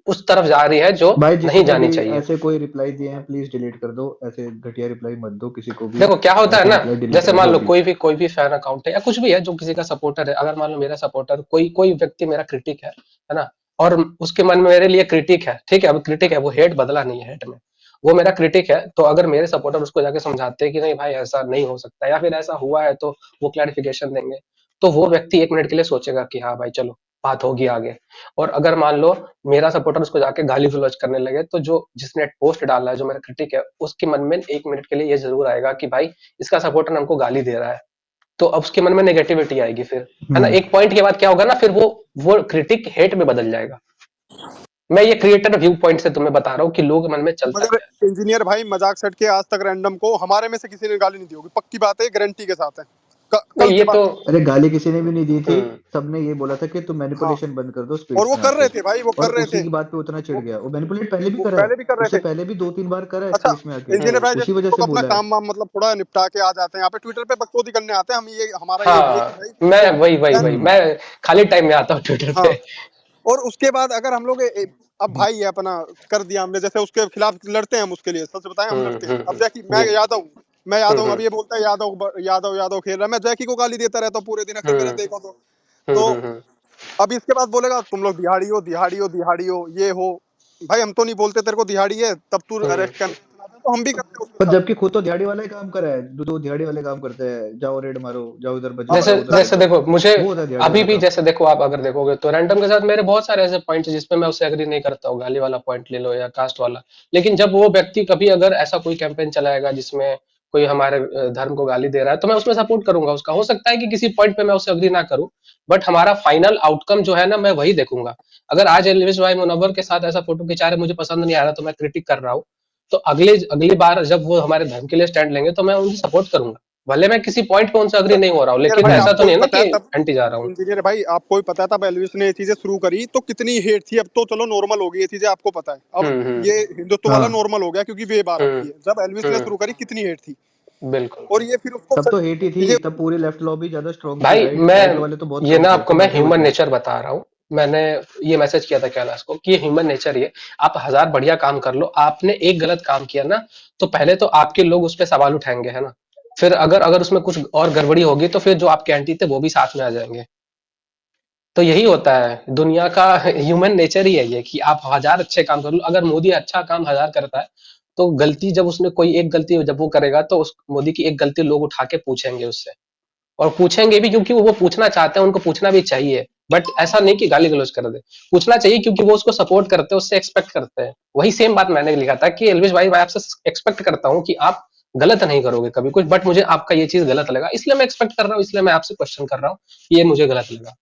उस तरफ जा रही है जो भाई नहीं जिसने जानी भी चाहिए। ऐसे कोई रिप्लाई दिए हैं प्लीज डिलीट कर दो, ऐसे घटिया रिप्लाई मत दो किसी को भी, देखो क्या होता है ऐसे ना, रिप्लाई डिलीट जैसे कर मान दो लो अभी। कोई भी फैन अकाउंट है या कुछ भी है जो किसी का सपोर्टर है, अगर मान लो मेरा सपोर्टर कोई व्यक्ति मेरा क्रिटिक है ना, और उसके मन में मेरे लिए क्रिटिक है, ठीक है, अब क्रिटिक है, वो हेट बदला नहीं है हेट में, वो मेरा क्रिटिक है, तो अगर मेरे सपोर्टर उसको जाके समझाते हैं कि नहीं भाई ऐसा नहीं हो सकता, या फिर ऐसा हुआ है तो वो क्लैरिफिकेशन देंगे, तो वो व्यक्ति 1 मिनट के लिए सोचेगा कि हाँ भाई चलो बात होगी आगे। और अगर मान लो मेरा सपोर्टर उसको जाके गाली गलौज करने लगे, तो जो जिसने पोस्ट डाला है, जो मेरा क्रिटिक है, उसके मन में 1 मिनट के लिए ये जरूर आएगा कि भाई इसका सपोर्टर हमको गाली दे रहा है, तो अब उसके मन में नेगेटिविटी आएगी फिर, है ना। एक पॉइंट के बाद क्या होगा ना, फिर वो क्रिटिक हेट में बदल जाएगा। मैं ये क्रिएटर व्यू पॉइंट से तुम्हें बता रहा हूँ कि लोग मन में चलता मगर क्या है। इंजीनियर भाई मजाक सेट के आज तक रैंडम को हमारे में से किसी ने गाली नहीं दी होगी, पक्की बात है, गारंटी के साथ है। कल नहीं की ये बात तो नहीं है। अरे गाली किसी ने भी नहीं दी थी, सबने ये बोला था कि तुम हाँ, मैनिपुलेशन बंद कर दो और स्पीड्स वो में कर आके, रहे थे भाई, वो और कर रहे उसी थे, की बात पे उतना चिढ़ गया। वो मैनिपुलेट पहले भी वो करा है, पहले भी कर उससे रहे थे। पहले भी 2-3 बार करा है अच्छा स्पीड्स में आके, इंजीनियर भाई, उसी जैसे वजह हम से लोग अपना बोला है। काम वाम मतलब थोड़ा निपटा के आ जाते हैं यहाँ पे, ट्विटर पे बकचोदी करने आते हैं हम, ये हमारा ये नहीं है कि हाँ, भाई मैं वो वही मैं खाली टाइम में आता हूँ ट्विटर हाँ। पे। और उसके बाद अगर हम लोग अब भाई है अपना कर दिया हमने, जैसे उसके खिलाफ लड़ते हैं हम, उसके लिए सच बताएं हम लड़ते हैं। अब जैकी जी। मैं यादव अब ये बोलता है यादव खेल रहा है, मैं जैकी को गाली देता रहता हूँ पूरे दिन, अगर मेरा देखो तो अब इसके बाद बोलेगा तुम लोग दिहाड़ी हो ये हो। भाई हम तो नहीं बोलते तेरे को दिहाड़ी है, तब तू अरेस्ट करना है, तो हम भी करते हैं उसके पर साथ। जबकि खुद तो दिहाड़ी वाला ही काम करा है, दो दिहाड़ी वाले काम करते हैं, जाओ रेड मारो, जाओ इधर बच हाँ जाओ, जैसे जाओ मतलब उधर बच जैसे जाओ, देखो मुझे वो होता है दिहाड़ी अभी वाला भी, काम। जैसे देखो आप अगर देखोगे तो रैंडम के साथ मेरे बहुत सारे ऐसे पॉइंट जिसपे मैं उससे एग्री नहीं करता हूँ, गाली वाला पॉइंट ले लो या कास्ट वाला। लेकिन जब वो व्यक्ति कभी अगर ऐसा कोई कैंपेन चलाएगा जिसमें कोई हमारे धर्म को गाली दे रहा है, तो मैं उसमें सपोर्ट करूंगा उसका। हो सकता है कि किसी पॉइंट पे मैं उससे अग्री ना करूं, बट हमारा फाइनल आउटकम जो है ना, मैं वही देखूंगा। अगर आज एलविश भाई मुनव्वर के साथ ऐसा फोटो खिंचा रहे, मुझे पसंद नहीं आ रहा, तो मैं क्रिटिक कर रहा हूँ, तो अगली बार जब वो हमारे धर्म के लिए स्टैंड लेंगे तो मैं उनकी सपोर्ट करूंगा, भले मैं किसी पॉइंट पे उनसे अग्री नहीं हो रहा हूँ, इंजीनियर लेकिन भाई ऐसा तो आपको भी नहीं है ना पता कि है तब, एंटी जा रहा हूँ। इंजीनियर भाई आपको भी पता है तब एलविस ने ये चीजें शुरू करी तो कितनी हेट थी, अब तो चलो नॉर्मल हो गई ये चीजें, आपको पता है। अब हम्म ये हिंदुत्व वाला हाँ नॉर्मल हो गया क्योंकि वे बात हम्म आती है, जब एलविस ने शुरू करी कितनी हेट थी। बिल्कुल और ये फिर उसको तब तो हेट ही थी, ये तब पूरी लेफ्ट लॉबी ज्यादा स्ट्रांग थी, भाई। राइट मैं राइट वाले तो बहुत ये कम ना थे, आपको सब मैं बचे ह्यूमन बचे। नेचर बता रहा हूँ। मैंने ये मैसेज किया था कैलाश को कि ह्यूमन नेचर ये, आप 1000 बढ़िया काम कर लो, आपने एक गलत काम किया ना, तो पहले तो आपके लोग उस पर सवाल उठाएंगे, है ना। फिर अगर अगर उसमें कुछ और गड़बड़ी होगी तो फिर जो आपके एंटी थे वो भी साथ में आ जाएंगे। तो यही होता है दुनिया का, ह्यूमन नेचर ही है ये कि आप 1000 अच्छे काम कर लो। अगर मोदी अच्छा काम 1000 करता है, तो गलती जब उसने कोई एक गलती जब वो करेगा, तो उस मोदी की एक गलती लोग उठा के पूछेंगे उससे, और पूछेंगे भी क्योंकि वो पूछना चाहते हैं, उनको पूछना भी चाहिए। बट ऐसा नहीं कि गाली गलौज कर दे, पूछना चाहिए क्योंकि वो उसको सपोर्ट करते हैं, उससे एक्सपेक्ट करते हैं। वही सेम बात मैंने लिखा था कि एल्विश भाई मैं आपसे एक्सपेक्ट करता हूँ कि आप गलत नहीं करोगे कभी कुछ, बट मुझे आपका ये चीज गलत लगा, इसलिए मैं एक्सपेक्ट कर रहा हूँ, इसलिए मैं आपसे क्वेश्चन कर रहा हूँ, ये मुझे गलत लगा।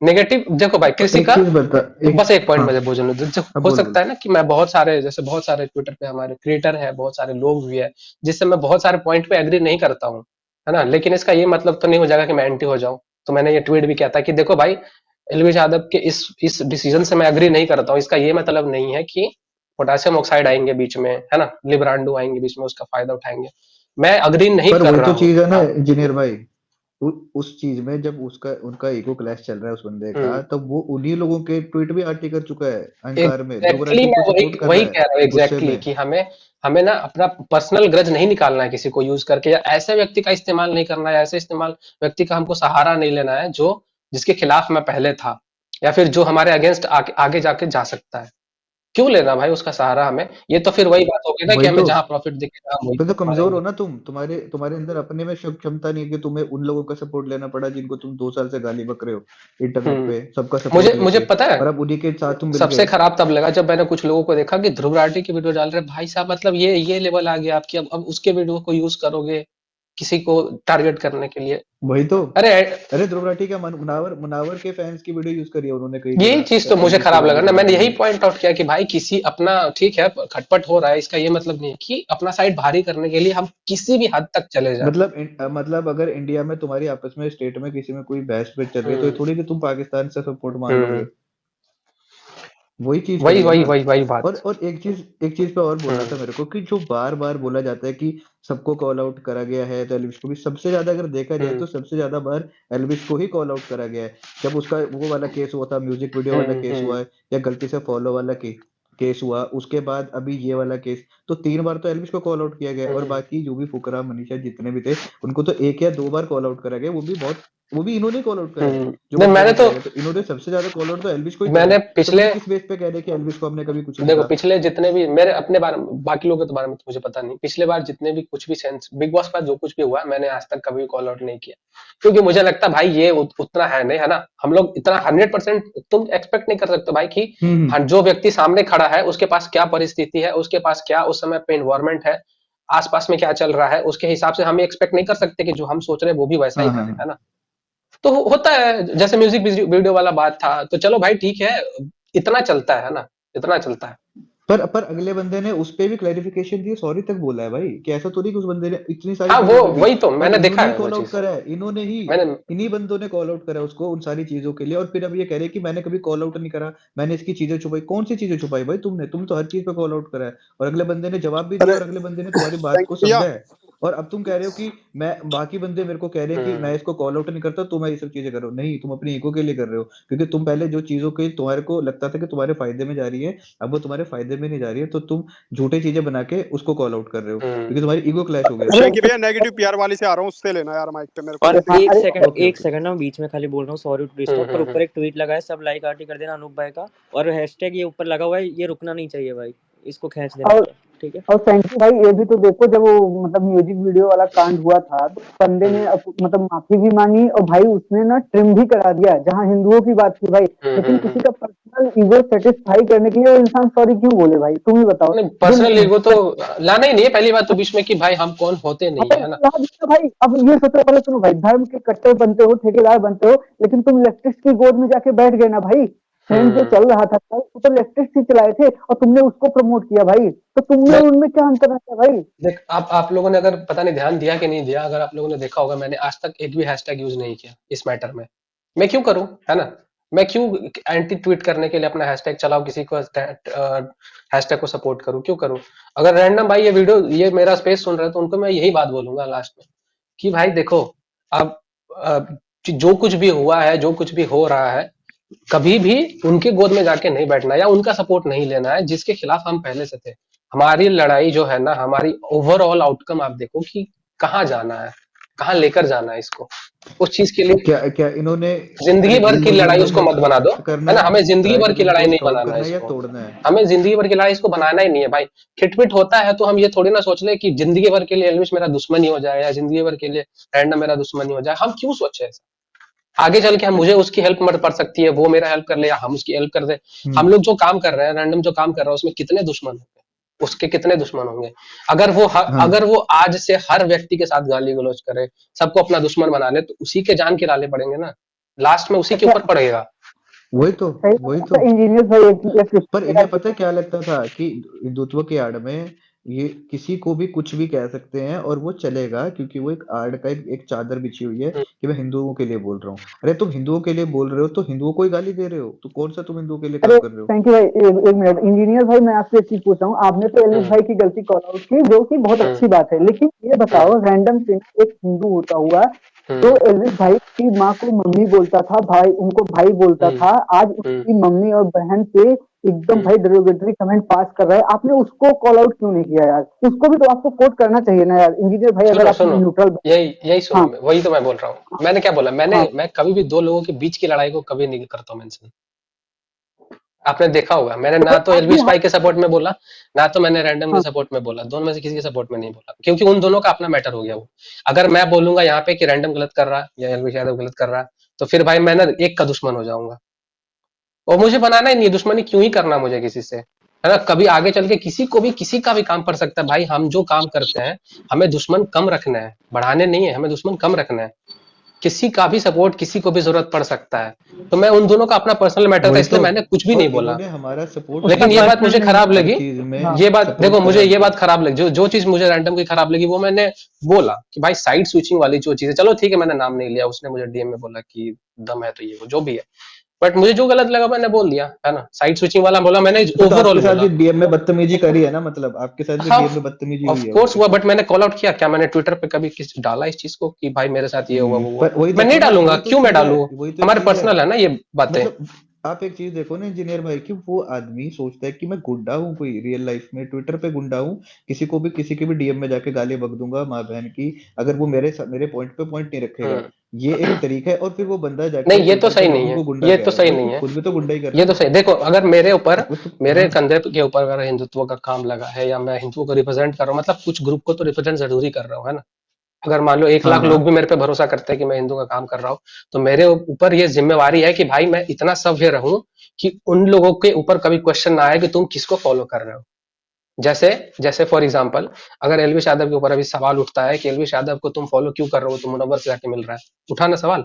नेगेटिव देखो भाई और किसी एक का, चीज बता, एक बस एक पॉइंट हाँ मुझे बोलने दो। अब हो बोलो सकता बोलो। है ना कि मैं बहुत सारे, जैसे बहुत सारे ट्विटर पे हमारे क्रिएटर है, बहुत सारे लोग भी है, जिससे मैं बहुत सारे पॉइंट पे एग्री नहीं करता हूँ, है ना। लेकिन इसका ये मतलब तो नहीं हो जाएगा कि मैं एंटी हो जाऊं। तो मैंने ये ट्वीट भी किया था कि देखो भाई एलविश यादव के इस डिसीजन से मैं एग्री नहीं करता हूँ, इसका ये मतलब नहीं है कि पोटेशियम ऑक्साइड आएंगे बीच में, है ना, लिब्रांडो आएंगे बीच में, उसका फायदा उठाएंगे। मैं अग्री नहीं पर कर वही रहा तो हूँ। चीज है ना हाँ। इंजीनियर भाई, उस चीज में जब उसका उनका ईगो क्लैश चल रहा है उस बंदे का, हम्म तब वो उन्हीं लोगों के ट्वीट भी आर्टी कर चुका है अहंकार में, एग्जैक्टली ध्रुवराठी मैं को वही सपोर्ट कर वही रहा कह रहा हूँ है गुस्से एग्जैक्टली में। कि हमें हमें ना अपना पर्सनल ग्रज नहीं निकालना है किसी को यूज करके, या ऐसे व्यक्ति का इस्तेमाल नहीं करना है, ऐसे इस्तेमाल व्यक्ति का हमको सहारा नहीं लेना है जो जिसके खिलाफ मैं पहले था, या फिर जो हमारे अगेंस्ट आगे जाके जा सकता है। क्यों लेना भाई उसका सहारा हमें? ये तो फिर वही बात होगी ना कि वही हमें तो जहाँ प्रॉफिट दिखेगा हम वही फिर तो कमजोर हो मारेंगे। ना तुम, तुम्हारे अंदर अपने में क्षमता नहीं है कि तुम्हें उन लोगों का सपोर्ट लेना पड़ा जिनको तुम 2 साल से गाली बक रहे हो इंटरनेट पे, सबका मुझे सपोर्ट मुझे लेके, पता है और अब उन्हीं के साथ तुम मिल सबसे गए। खराब तब लगा जब मैंने कुछ लोगों को देखा कि ध्रुव राठी की वीडियो डाल रहे हैं। भाई साहब मतलब ये लेवल आ गया आपकी, अब उसके वीडियो को यूज करोगे किसी को टारगेट करने के लिए। वही तो। अरे अरे ध्रुव राठी का मुनावर मुनावर के फैंस की वीडियो यूज करी है उन्होंने कई यही चीज तो जगह मुझे एलविश की खराब लगा वीडियो ना, मैंने बनाने यही में। पॉइंट आउट किया कि भाई किसी अपना ठीक है खटपट हो रहा है, इसका ये मतलब नहीं है कि अपना साइड भारी करने के लिए हम किसी भी हद तक चले जाए। मतलब अगर इंडिया में तुम्हारी आपस में स्टेट में किसी में कोई बहस पे चल रही है तो ये हम्म थोड़ी कि तुम पाकिस्तान से सपोर्ट मान लोगे। हम्म वही चीज वही करी है वही ना। वही वही बात। और एक चीज पे और बोलना था हम्म मेरे को कि जो बार बार बोला जाता है कि सबको कॉल आउट करा गया है, तो एल्विश को भी सबसे ज्यादा अगर देखा जाए हम्म तो सबसे ज्यादा बार एल्विश को ही कॉल आउट करा गया है। जब उसका वो वाला केस हुआ था, म्यूजिक वीडियो वाला केस हम्म हुआ है, या गलती से फॉलो वाला केस हुआ, उसके बाद अभी ये वाला केस, तो 3 बार तो एल्विश को कॉल आउट किया गया है। और हम्म बाकी जो भी फुकरा मनीषा जितने भी थे उनको तो 1 या 2 बार कॉल आउट करा गया, वो भी इन्होंने कॉल आउट करा है, जो नहीं बंदे मैंने ने तो किया गया। तो इन्होंने सबसे ज्यादा कॉल आउट तो एल्विश को ही करा मैंने है। तो पिछले फिर किस बेस पे कह रहे हैं कि एल्विश को हमने कभी कुछ नहीं देखो कहा। पिछले जितने भी मेरे अपने बारे में, बाकी लोगों के बारे में तो मुझे पता नहीं, पिछले बार जितने भी कुछ भी सेंस बिग बॉस का जो कुछ भी हुआ मैंने आज तक कभी कॉल आउट नहीं किया, क्योंकि मुझे लगता भाई ये उतना है नहीं, है ना। हम लोग इतना 100% तुम एक्सपेक्ट नहीं कर सकते भाई कि हम्म। जो व्यक्ति सामने खड़ा है उसके पास क्या परिस्थिति है, उसके पास क्या उस समय पे इन्वायरमेंट है, आसपास में क्या चल रहा है, उसके हिसाब से हम एक्सपेक्ट नहीं कर सकते कि जो हम सोच रहे हैं वो भी वैसा ही हाँ हाँ करे, हाँ। है ना। तो होता है जैसे म्यूजिक वीडियो वाला बात था, तो चलो भाई ठीक है, इतना चलता है ना, इतना चलता है। पर अगले बंदे ने उस पे भी क्लैरिफिकेशन दी, सॉरी तक बोला है भाई, कि ऐसा तो नहीं कि उस बंदे ने इतनी सारी हाँ वो चीजों में भी। वही तो और मैंने देखा इन्होंने ही है वो कॉल आउट चीज, करा है, इन्होंने ही, मैंने इन्हीं बंदों ने कॉल आउट करा है उसको उन सारी चीजों के लिए। और फिर अब ये कह रहे हैं कि मैंने कभी कॉल आउट नहीं करा, मैंने इसकी चीजें छुपाई। कौन सी चीजें छुपाई भाई तुम तो हर चीज पे कॉल आउट करा है। और अगले बंदे ने जवाब भी दिया, अरे और अगले बंदे ने तुम्हारी बात थैंक को भैया। समझा है। और अब तुम कह रहे हो कि मैं, बाकी बंदे मेरे को कह रहे हैं कि मैं इसको कॉल आउट नहीं करता तो मैं ये सब चीजें कर रहा हूँ। नहीं, तुम अपनी ईगो के लिए कर रहे हो, क्योंकि तुम पहले जो चीजों के तुम्हारे को लगता था कि तुम्हारे फायदे में जा रही है, अब वो तुम्हारे फायदे में नहीं जा रही है, तो तुम झूठी चीजें बना के उसको कॉल आउट कर रहे हो, क्योंकि तुम्हारी ईगो क्लैश हो गया। थैंक यू भैया, नेगेटिव पीआर वाली से आ रहा हूँ, उससे लेना यार माइक पे मेरे को। और एक सेकंड ओके एक ओके। सेकंड ना बीच में खाली बोल रहा हूँ, सॉरी टू डिस्टर्ब, पर ऊपर एक ट्वीट लगा है, सब लाइक आर्टी कर देना अनूप भाई का, और हैशटैग ये ऊपर लगा हुआ है, ये रुकना नहीं चाहिए भाई, इसको खींच देना पूरा, ठीक है। और सैंकी भाई ये भी तो देखो, जब वो मतलब म्यूजिक वीडियो वाला कांड हुआ था तो बंदे ने मतलब माफी भी मांगी, और भाई उसने ना ट्रिम भी करा दिया, जहाँ हिंदुओं की बात थी भाई। लेकिन किसी का पर्सनल ईगो सेटिस्फाई करने के लिए वो इंसान सॉरी क्यों बोले भाई, तुम ही बताओ। नहीं पर्सनल ईगो तो लाना ही नहीं है पहली बात तो बीच में कि भाई हम कौन होते नहीं है, है ना। भाई अब ये सोचो, पहले सुनो भाई, धर्म के कट्टर बनते हो, ठेकेदार बनते हो, लेकिन तुम लेफ्टिस्ट की गोद में जाके बैठ गए ना भाई। ट्रेंड जो चल रहा था भाई, वो तो लेफ्टिस्ट ही चलाए थे, और तुमने उसको प्रमोट किया भाई, तो तुमने उनमें क्या अंतर है भाई। देख आप लोगों ने अगर पता नहीं ध्यान दिया कि नहीं दिया, अगर आप लोगों ने देखा होगा मैंने आज तक एक भी हैशटैग यूज नहीं किया इस मैटर में। मैं क्यों करूं, है ना। मैं क्यों एंटी ट्वीट करने के लिए अपना हैशटैग चलाऊं, किसी को हैशटैग को सपोर्ट करूं, क्यों करूं। अगर रैंडम भाई ये वीडियो ये मेरा स्पेस सुन रहे हैं तो उनको मैं यही बात बोलूंगा लास्ट में कि भाई देखो अब जो कुछ भी हुआ है, जो कुछ भी हो रहा है, कभी भी उनके गोद में जाके नहीं बैठना या उनका सपोर्ट नहीं लेना है जिसके खिलाफ हम पहले से थे। हमारी लड़ाई जो है ना, हमारी ओवरऑल आउटकम आप देखो कि कहाँ जाना है, कहाँ लेकर जाना है इसको, उस चीज के लिए क्या इन्होंने जिंदगी भर की लड़ाई उसको मत बना दो, करना है ना। है, हमें जिंदगी भर की राइजम लड़ाई को नहीं स्टॉप बनाना है करना है या इसको, तोड़ना है। हमें जिंदगी भर की लड़ाई इसको बनाना ही नहीं है भाई। खिटपिट होता है तो हम ये थोड़ी ना सोच ले कि जिंदगी भर के लिए एल्विश मेरा दुश्मन ही हो जाए या जिंदगी भर के लिए रैंडम मेरा दुश्मन ही हो जाए। हम क्यों सोचे ऐसा, आगे चल के हम मुझे उसकी हेल्प मत पड़ सकती है, वो मेरा हेल्प कर ले या हम उसकी हेल्प कर दे। हम लोग जो काम कर रहे हैं, रैंडम जो काम कर रहा है उसमें कितने दुश्मन होंगे, उसके कितने दुश्मन होंगे। अगर वो आज से हर व्यक्ति के साथ गाली गलौज करे, सबको अपना दुश्मन बना ले, तो उसी के जान के लाले पड़ेंगे ना, लास्ट में उसी के ऊपर पड़ेगा। वही तो इंजीनियर भाई पर इन्हें पता है क्या लगता था कि हिंदुत्व की आड़ में ये किसी को भी कुछ भी कह सकते हैं और वो चलेगा, क्योंकि वो एक आड़ का एक चादर बिछी हुई है कि मैं हिंदुओं के लिए बोल रहा हूँ। अरे तुम हिंदुओं के लिए बोल रहे हो तो हिंदुओं को ही गाली दे रहे हो, तो कौन सा तुम हिंदुओं के लिए काम कर रहे हो। थैंक यू भाई, एक मिनट इंजीनियर भाई, मैं आपसे एक चीज पूछ रहा हूँ। आपने तो एलिस भाई की गलती कॉल आउट की, जो कि बहुत अच्छी बात है, लेकिन ये बताओ रैंडम से एक हिंदू होता हुआ तो एलिस भाई की माँ को मम्मी बोलता था, भाई उनको भाई बोलता था, आज उसकी मम्मी और बहन पे एकदम भाई डेरोगेटरी कमेंट पास कर रहा है, आपने उसको कॉल आउट क्यों नहीं किया यार। उसको भी तो आपको कोट करना चाहिए ना यार इंजीनियर भाई, अगर आप न्यूट्रल। यही सुनो, वही तो मैं बोल रहा हूँ। मैंने क्या बोला, मैं कभी भी दो लोगों के बीच की लड़ाई को कभी नहीं करता हूँ मेंशन। आपने देखा होगा, मैंने ना तो एल्विश भाई के सपोर्ट में बोला, ना तो मैंने रैंडम के सपोर्ट में बोला, दोनों में से किसी के सपोर्ट में नहीं बोला, क्योंकि उन दोनों का अपना मैटर हो गया वो। अगर मैं बोलूंगा यहाँ पे कि रैंडम गलत कर रहा है या एल्विश यादव गलत कर रहा है, तो फिर भाई मैं ना एक का दुश्मन हो जाऊंगा, और मुझे बनाना ही नहीं, दुश्मनी क्यों ही करना मुझे किसी से, है ना। कभी आगे चल के किसी को भी किसी का भी काम पड़ सकता है भाई, हम जो काम करते हैं हमें दुश्मन कम रखना है, बढ़ाने नहीं है, हमें दुश्मन कम रखना है। किसी का भी सपोर्ट किसी को भी जरूरत पड़ सकता है, तो मैं उन दोनों का अपना पर्सनल मैटर था, वही इसलिए तो, मैंने कुछ भी और नहीं बोला। इन्होंने हमारा सपोर्ट लेकिन ये बात मुझे खराब हर लगी, चीज में ये बात सपोर्ट देखो, मुझे करा ये बात खराब लगी, जो चीज मुझे रैंडम की खराब लगी वो मैंने बोला कि भाई साइड स्विचिंग वाली जो चीज है, चलो ठीक है मैंने नाम नहीं लिया, उसने मुझे डीएम में बोला कि दम है तो ये वो जो भी है, बट मुझे जो गलत लगा मैंने बोल दिया, है ना। साइड स्विचिंग वाला बोला मैंने, तो ओवरऑल आपके साथ बोला। भी डीएम में बदतमीजी करी है ना, मतलब आपके साथ भी हाँ, डीएम में बदतमीजी ऑफ हुई है कोर्स उनके हुआ, साथ। बट मैंने कॉल आउट किया क्या? मैंने ट्विटर पे कभी किसी डाला इस चीज को कि भाई मेरे साथ ये हुआ वो हुआ? पर वही मैं नहीं देखो ना, डालूंगा, वही तो क्यों मैं चीज है, डालूं? वही तो हमारे चीज है। पर्सनल है ना ये बातें। मतलब आप एक चीज देखो ना इंजीनियर भाई, कि वो आदमी सोचता है कि मैं गुंडा हूँ, कोई रियल लाइफ में ट्विटर पे गुंडा हूँ, किसी के भी डीएम में जाके गाली बक दूंगा माँ बहन की, अगर वो मेरे पॉइंट पे पॉइंट नहीं रखेगा। ये एक तरीका है, और फिर वो बंदा जाके नहीं ये तो ट्विटर पे सही नहीं लोगों है, को गुंडा ये कह तो रहा है, सही भाई नहीं तू है, खुद भी तो गुंडा ही कर ये रहा तो है। सही। देखो अगर मेरे ऊपर, मेरे हाँ, कंधे के ऊपर अगर हिंदुत्व का काम लगा है, या मैं हिंदुओं को रिप्रेजेंट कर रहा हूँ, मतलब कुछ ग्रुप को तो रिप्रेजेंट जरूरी कर रहा हूँ, है ना। अगर मान लो 1 लाख हाँ, लोग भी मेरे पे भरोसा करते हैं कि मैं हिंदू का काम कर रहा हूँ, तो मेरे ऊपर ये जिम्मेवारी है कि भाई मैं इतना सभ्य रहूं कि उन लोगों के ऊपर कभी क्वेश्चन ना आए कि तुम किसको फॉलो कर रहे हो। जैसे जैसे फॉर एग्जांपल, अगर एलविश यादव के ऊपर अभी सवाल उठता है कि एलविश यादव को तुम फॉलो क्यों कर रहे हो, तुम मुनव्वर से जाके मिल रहा है, उठा ना सवाल,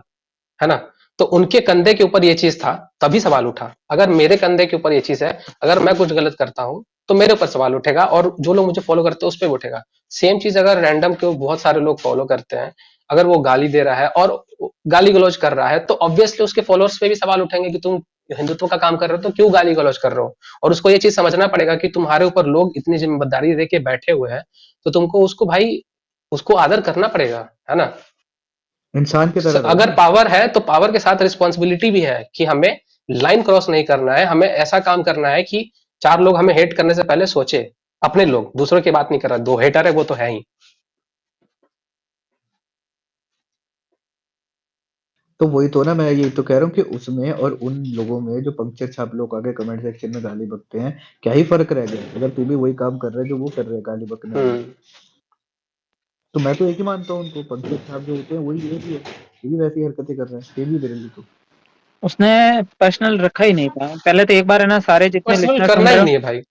है ना। तो उनके कंधे के ऊपर ये चीज था तभी सवाल उठा। अगर मेरे कंधे के ऊपर ये चीज है, अगर मैं कुछ गलत करता हूं तो मेरे ऊपर सवाल उठेगा, और जो लोग मुझे फॉलो करते हैं उस पर उठेगा। सेम चीज अगर रैंडम को बहुत सारे लोग फॉलो करते हैं, अगर वो गाली दे रहा है और गाली गलौज कर रहा है, तो ऑब्वियसली उसके फॉलोअर्स पे भी सवाल उठेंगे कि तुम हिंदुत्व का काम कर रहे हो तो क्यों गाली गलौज कर रहे हो। और उसको ये चीज समझना पड़ेगा कि तुम्हारे ऊपर लोग इतनी जिम्मेदारी दे के बैठे हुए हैं, तो तुमको उसको भाई उसको आदर करना पड़ेगा, है ना। इंसान की तरह रहो अगर ना। पावर है तो पावर के साथ रिस्पॉन्सिबिलिटी भी है कि हमें लाइन क्रॉस नहीं करना है, हमें ऐसा काम करना है कि 4 लोग हमें हेट करने से पहले सोचे, अपने लोग, दूसरों की बात नहीं कर रहा, 2 हेटर है वो तो है ही। तो वही तो ना, मैं यही तो कह रहा हूँ कि उसमें और उन लोगों में जो पंक्चर छाप लोग आगे कमेंट सेक्शन में गाली बकते हैं, क्या ही फर्क रह गया अगर तू भी वही काम कर रहा है जो वो कर रहे हैं गाली बकने वाला। तो मैं तो एक ही मानता हूँ उनको, पंक्चर छाप जो होते हैं वही ये भी है, ये भी वैसी हरकतें कर रहे हैं, ये भी मेरे लिए तो। उसने पर्सनल रखा ही नहीं था पहले, तो एक बार है ना सारे जितने पर्सनल लिसनर सुन करना रहे ही हो। नहीं है भाई,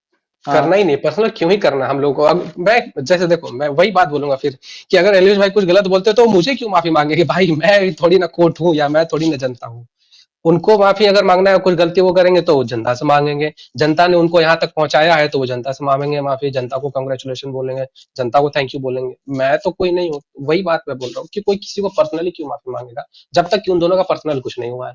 हाँ, करना ही नहीं, पर्सनल क्यों ही करना हम लोगों को। अब मैं जैसे देखो, मैं वही बात बोलूंगा फिर कि अगर एलियस भाई कुछ गलत बोलते तो मुझे क्यों माफी मांगे कि भाई मैं थोड़ी ना कोर्ट हूँ या मैं थोड़ी ना जनता हूँ। उनको माफी अगर मांगना है, कुछ गलती वो करेंगे तो वो जनता से मांगेंगे, जनता ने उनको यहाँ तक पहुंचाया है तो वो जनता से मांगेंगे माफी, जनता को कंग्रेचुलेशन बोलेंगे, जनता को थैंक यू बोलेंगे। मैं तो कोई नहीं हूँ, वही बात मैं बोल रहा हूँ कि कोई किसी को पर्सनली क्यों माफी मांगेगा जब तक कि उन दोनों का पर्सनल कुछ नहीं हुआ है।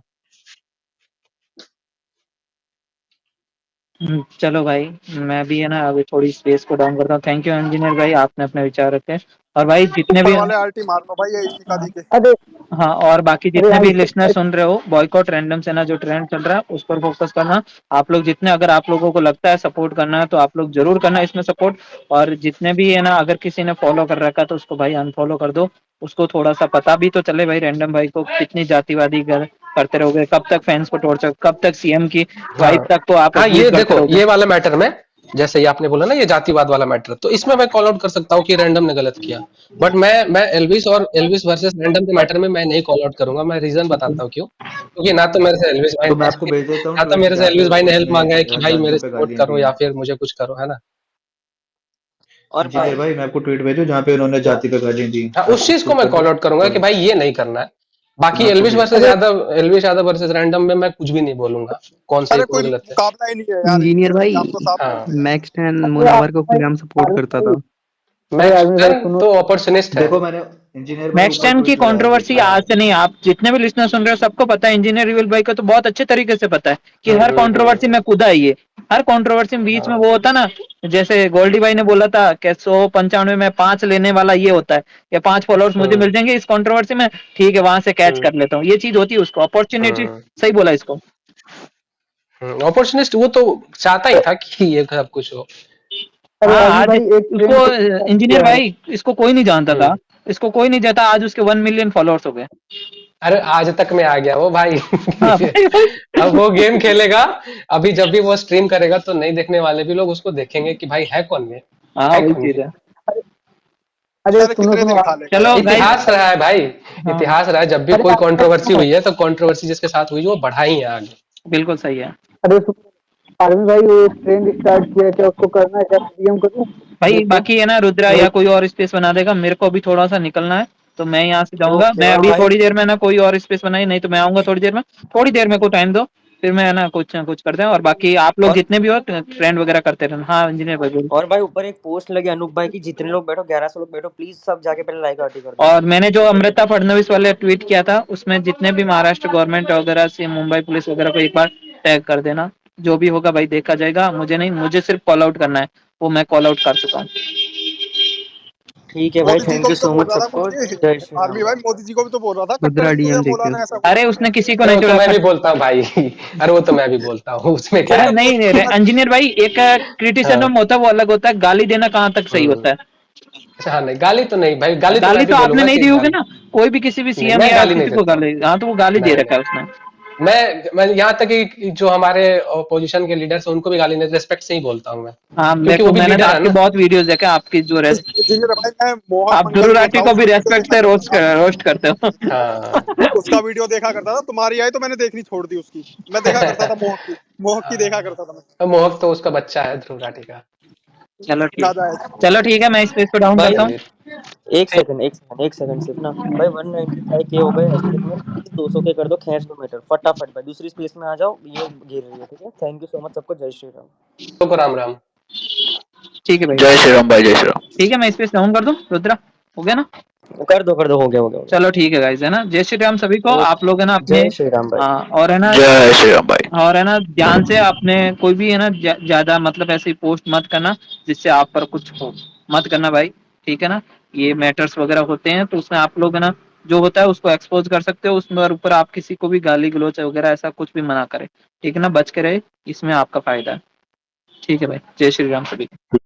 चलो भाई, मैं भी है ना अभी थोड़ी स्पेस को डाउन करता हूँ। थैंक यू इंजीनियर भाई, आपने अपने विचार रखे। और भाई जितने भी ऊपर वाले आल्टी मार लो भाई, ये इसी का दी के। अरे हाँ, और बाकी अरे जितने यार भी लिसनर सुन रहे हो, बॉयकॉट रैंडम सेना जो ट्रेंड चल रहा है उस पर फोकस करना। आप लोग जितने, अगर आप लोगों को लगता है सपोर्ट करना है तो आप लोग जरूर करना इसमें सपोर्ट। और जितने भी है ना, अगर किसी ने फॉलो कर रखा तो उसको भाई अनफॉलो कर दो। उसको थोड़ा सा पता भी तो चले भाई रैंडम भाई को कितनी जातिवादी करते रहोगे, कब तक फैंस को टॉर्चर, कब तक सीएम की हाँ वाइफ तक तो आप हाँ, अब्यूज ये करते देखो रहोगे। ये वाला मैटर में, जैसे ये आपने बोला ना ये जातिवाद वाला मैटर, तो इसमें मैं कॉल आउट कर सकता हूँ कि रैंडम ने गलत किया, बट मैं एल्विस और एल्विस वर्सेस रैंडम के मैटर में मैं नहीं कॉल आउट करूंगा। मैं रीजन बताता हूँ क्यों, क्योंकि ना तो मेरे से एल्विस भाई तो मैं ने आपको भेज देता हूँ ना तो ट्वीट मेरे से जहाँ पे एल्विस भाई ने हेल्प उसने मांगा है कि भाई मेरे राजू पे सपोर्ट गालियां करो दी या हैं। फिर मुझे कुछ करो, है ना। और इंजीनियर भाई मैं आपको ट्वीट भेजू जहाँ पे उन्होंने जाति पे गालियां दी, हाँ, आप उस चीज को प्रूव मैं कर दो। कॉल आउट करूंगा कि भाई ये नहीं करना है। बाकी मैं आपको एल्विस भेज versus Yadav, Elvis Yadav versus random में मैं कुछ भी नहीं बोलूंगा, कौन सही अरे कौन कोई गलत है। मुकाबला ही नहीं है यार इंजीनियर इंजीनियर भाई, भाई, आप तो साफ बोल हाँ, रहे हैं। मैक्स 10 अरे मुनावर को आर्मी खुलेआम सपोर्ट करता भाई, था। अरे मैक्स आर्मी भाई 10 सुनो। तो अपॉर्चुनिस्ट है। देखो मैंने इंजीनियर भाई मैक्स ऊपर 10 की ट्वीट लगाया कंट्रोवर्सी देखिए। आज से नहीं, आप जितने भी लिसनर सुन रहे हो सबको पता है, इंजीनियर रिविल भाई को तो बहुत अच्छे तरीके से पता है कि हर कंट्रोवर्सी में कूदा है ये। हर कंट्रोवर्सी में बीच में वो होता ना, जैसे गोल्डी भाई ने बोला था कि 195 में 5 लेने वाला ये होता है, या 5 फॉलोअर्स मुझे मिल जाएंगे इस कंट्रोवर्सी में, ठीक है वहां से कैच कर लेता हूँ, ये चीज होती है उसको अपॉर्चुनिटी। सही बोला इसको। अपॉर्चुनिस्ट वो तो चाहता ही था कि ये सब कुछ हो। अरे हाँ, आर्मी आज भाई एक उसको ट्रेंड इंजीनियर किया है। भाई इसको कोई नहीं जानता था, इसको कोई नहीं जानता, आज उसके 1 मिलियन फॉलोअर्स हो गए। अरे आज तक में आ गया वो भाई। हाँ भाई भाई। अब वो गेम खेलेगा, अभी जब भी वो स्ट्रीम करेगा तो नहीं देखने वाले भी लोग उसको देखेंगे कि भाई है कौन ये, हाँ है वही कौन चीज ये। है। अरे बेचारे सुनो कितने सुनो दिन खा लेंगे। चलो इतिहास रहा है भाई, हाँ। इतिहास रहा है, जब भी अरे कोई आप कंट्रोवर्सी हुई है तो कंट्रोवर्सी जिसके साथ हुई वो बढ़ा ही है आगे। बिल्कुल सही है अरे आर्मी भाई वो ट्रेंड स्टार्ट किया, क्या उसको करना है, क्या डीएम करूं? भाई। बाकी है ना रुद्रा या कोई और स्पेस बना देगा, मेरे को अभी थोड़ा सा निकलना है तो मैं यहाँ से जाऊंगा। ओके मैं और अभी भाई थोड़ी देर में ना कोई और स्पेस बनाई, नहीं तो मैं आऊंगा थोड़ी देर में। थोड़ी देर मेरे को टाइम दो, फिर मैं है ना कुछ करते हैं। और बाकी आप लोग और जितने भी हो ट्रेंड वगैरह करते रहना। हाँ इंजीनियर भाई बोलो। और भाई ऊपर एक पोस्ट लगी अनूप भाई की, जितने लोग बैठो 1100 लोग बैठो, प्लीज सब जाके पहले लाइक आर्टी कर दो। और मैंने जो अमृता फडणवीस वाले ट्वीट किया था उसमें जितने भी महाराष्ट्र गवर्नमेंट वगैरह से मुंबई पुलिस वगैरह को एक बार टैग कर देना। जो भी होगा भाई देखा जाएगा, मुझे नहीं, मुझे सिर्फ कॉल आउट करना है, वो मैं कॉल आउट कर चुका हूँ। ठीक है भाई, मोदी जी थैंक को यू भी तो सो बोल मच रहा था सबको। कुछ जय श्री राम आर्मी भाई, भाई। मोदी जी को भी तो बोल रहा था, कट्टर रुद्रा हिंदू है, डीएम मौलाना देखियो। ऐसा कुछ। अरे उसने किसी को अरे नहीं वो तो छोड़ा। मैं भी बोलता हूँ भाई। अरे वो तो मैं भी बोलता हूँ, उसमें क्या अरे है। नहीं मोदी जी मत। इंजीनियर भाई, एक हाँ। क्रिटिसिज्म होता है वो अलग होता है, गाली देना कहाँ तक सही होता है। अच्छा हाँ, नहीं गाली तो नहीं भाई, गाली तो गाली मैं भी तो आपने बोलूंगा नहीं कि दी होगी गाली ना, कोई भी किसी भी नहीं, सीएम मैं या गाली नहीं किसी को देता हूँ। गाली, हाँ तो वो गाली दे नहीं रखा नहीं, है उसने। मैं यहाँ तक कि जो हमारे अपोजिशन के लीडर्स हैं उनको भी गाली नहीं, रिस्पेक्ट से ही बोलता हूँ मैं, हाँ क्योंकि वो देखो भी मैंने तो लीडर है आपके ना। बहुत वीडियोस देखे, आपकी जो रेस्ट, इंजीनियर भाई मैं मोहन आप मंगल ध्रुव जो राठी था को भी उसका वीडियो रेस्पेक्ट देखा से करता था। रोस्ट करते हो। हाँ। उसका वीडियो देखा करता था, तुम्हारी आई तो मैंने देखनी छोड़ दी उसकी। मैं देखा करता था मोहक की, मोहक की देखा करता था मैं। मोहक तो उसका बच्चा है ध्रुव राठी का। चलो ठीक है, नाजायज। चलो ठीक है, मैं इस पेज को डाउन भाई करता हूँ। चलिए। एक सेकंड सिर्फ ना भाई, 195 के हो गए हैशटैग में, प्लीज 200 के कर दो, खींच दो मीटर फटाफट भाई, दूसरी स्पेस में आ जाओ, ये गिर रही है। ठीक है, थैंक यू सो मच सबको, जय श्री राम। तो राम राम। ठीक है भाई, जय श्री राम भाई, जय श्री राम। ठीक है मैं स्पेस डाउन कर दूँ रुद्रा, हो गया ना? कर दो हो गया हो गया। चलो ठीक है गाइस, है ना, जय श्री राम सभी को। आप लोग है ना अपने जय श्री राम भाई। और है ना, जय श्री राम भाई। और है ना ध्यान से अपने कोई भी है ना ज्यादा मतलब ऐसी पोस्ट मत करना जिससे आप पर कुछ हो, मत करना भाई। ठीक है ना, ये मैटर्स वगैरह होते हैं तो उसमें आप लोग है ना जो होता है उसको एक्सपोज कर सकते हो, उसमें ऊपर आप किसी को भी गाली गलौच वगैरह ऐसा कुछ भी मना करें। ठीक है ना, बच के रहे, इसमें आपका फायदा है। ठीक है भाई, जय श्री राम सभी को।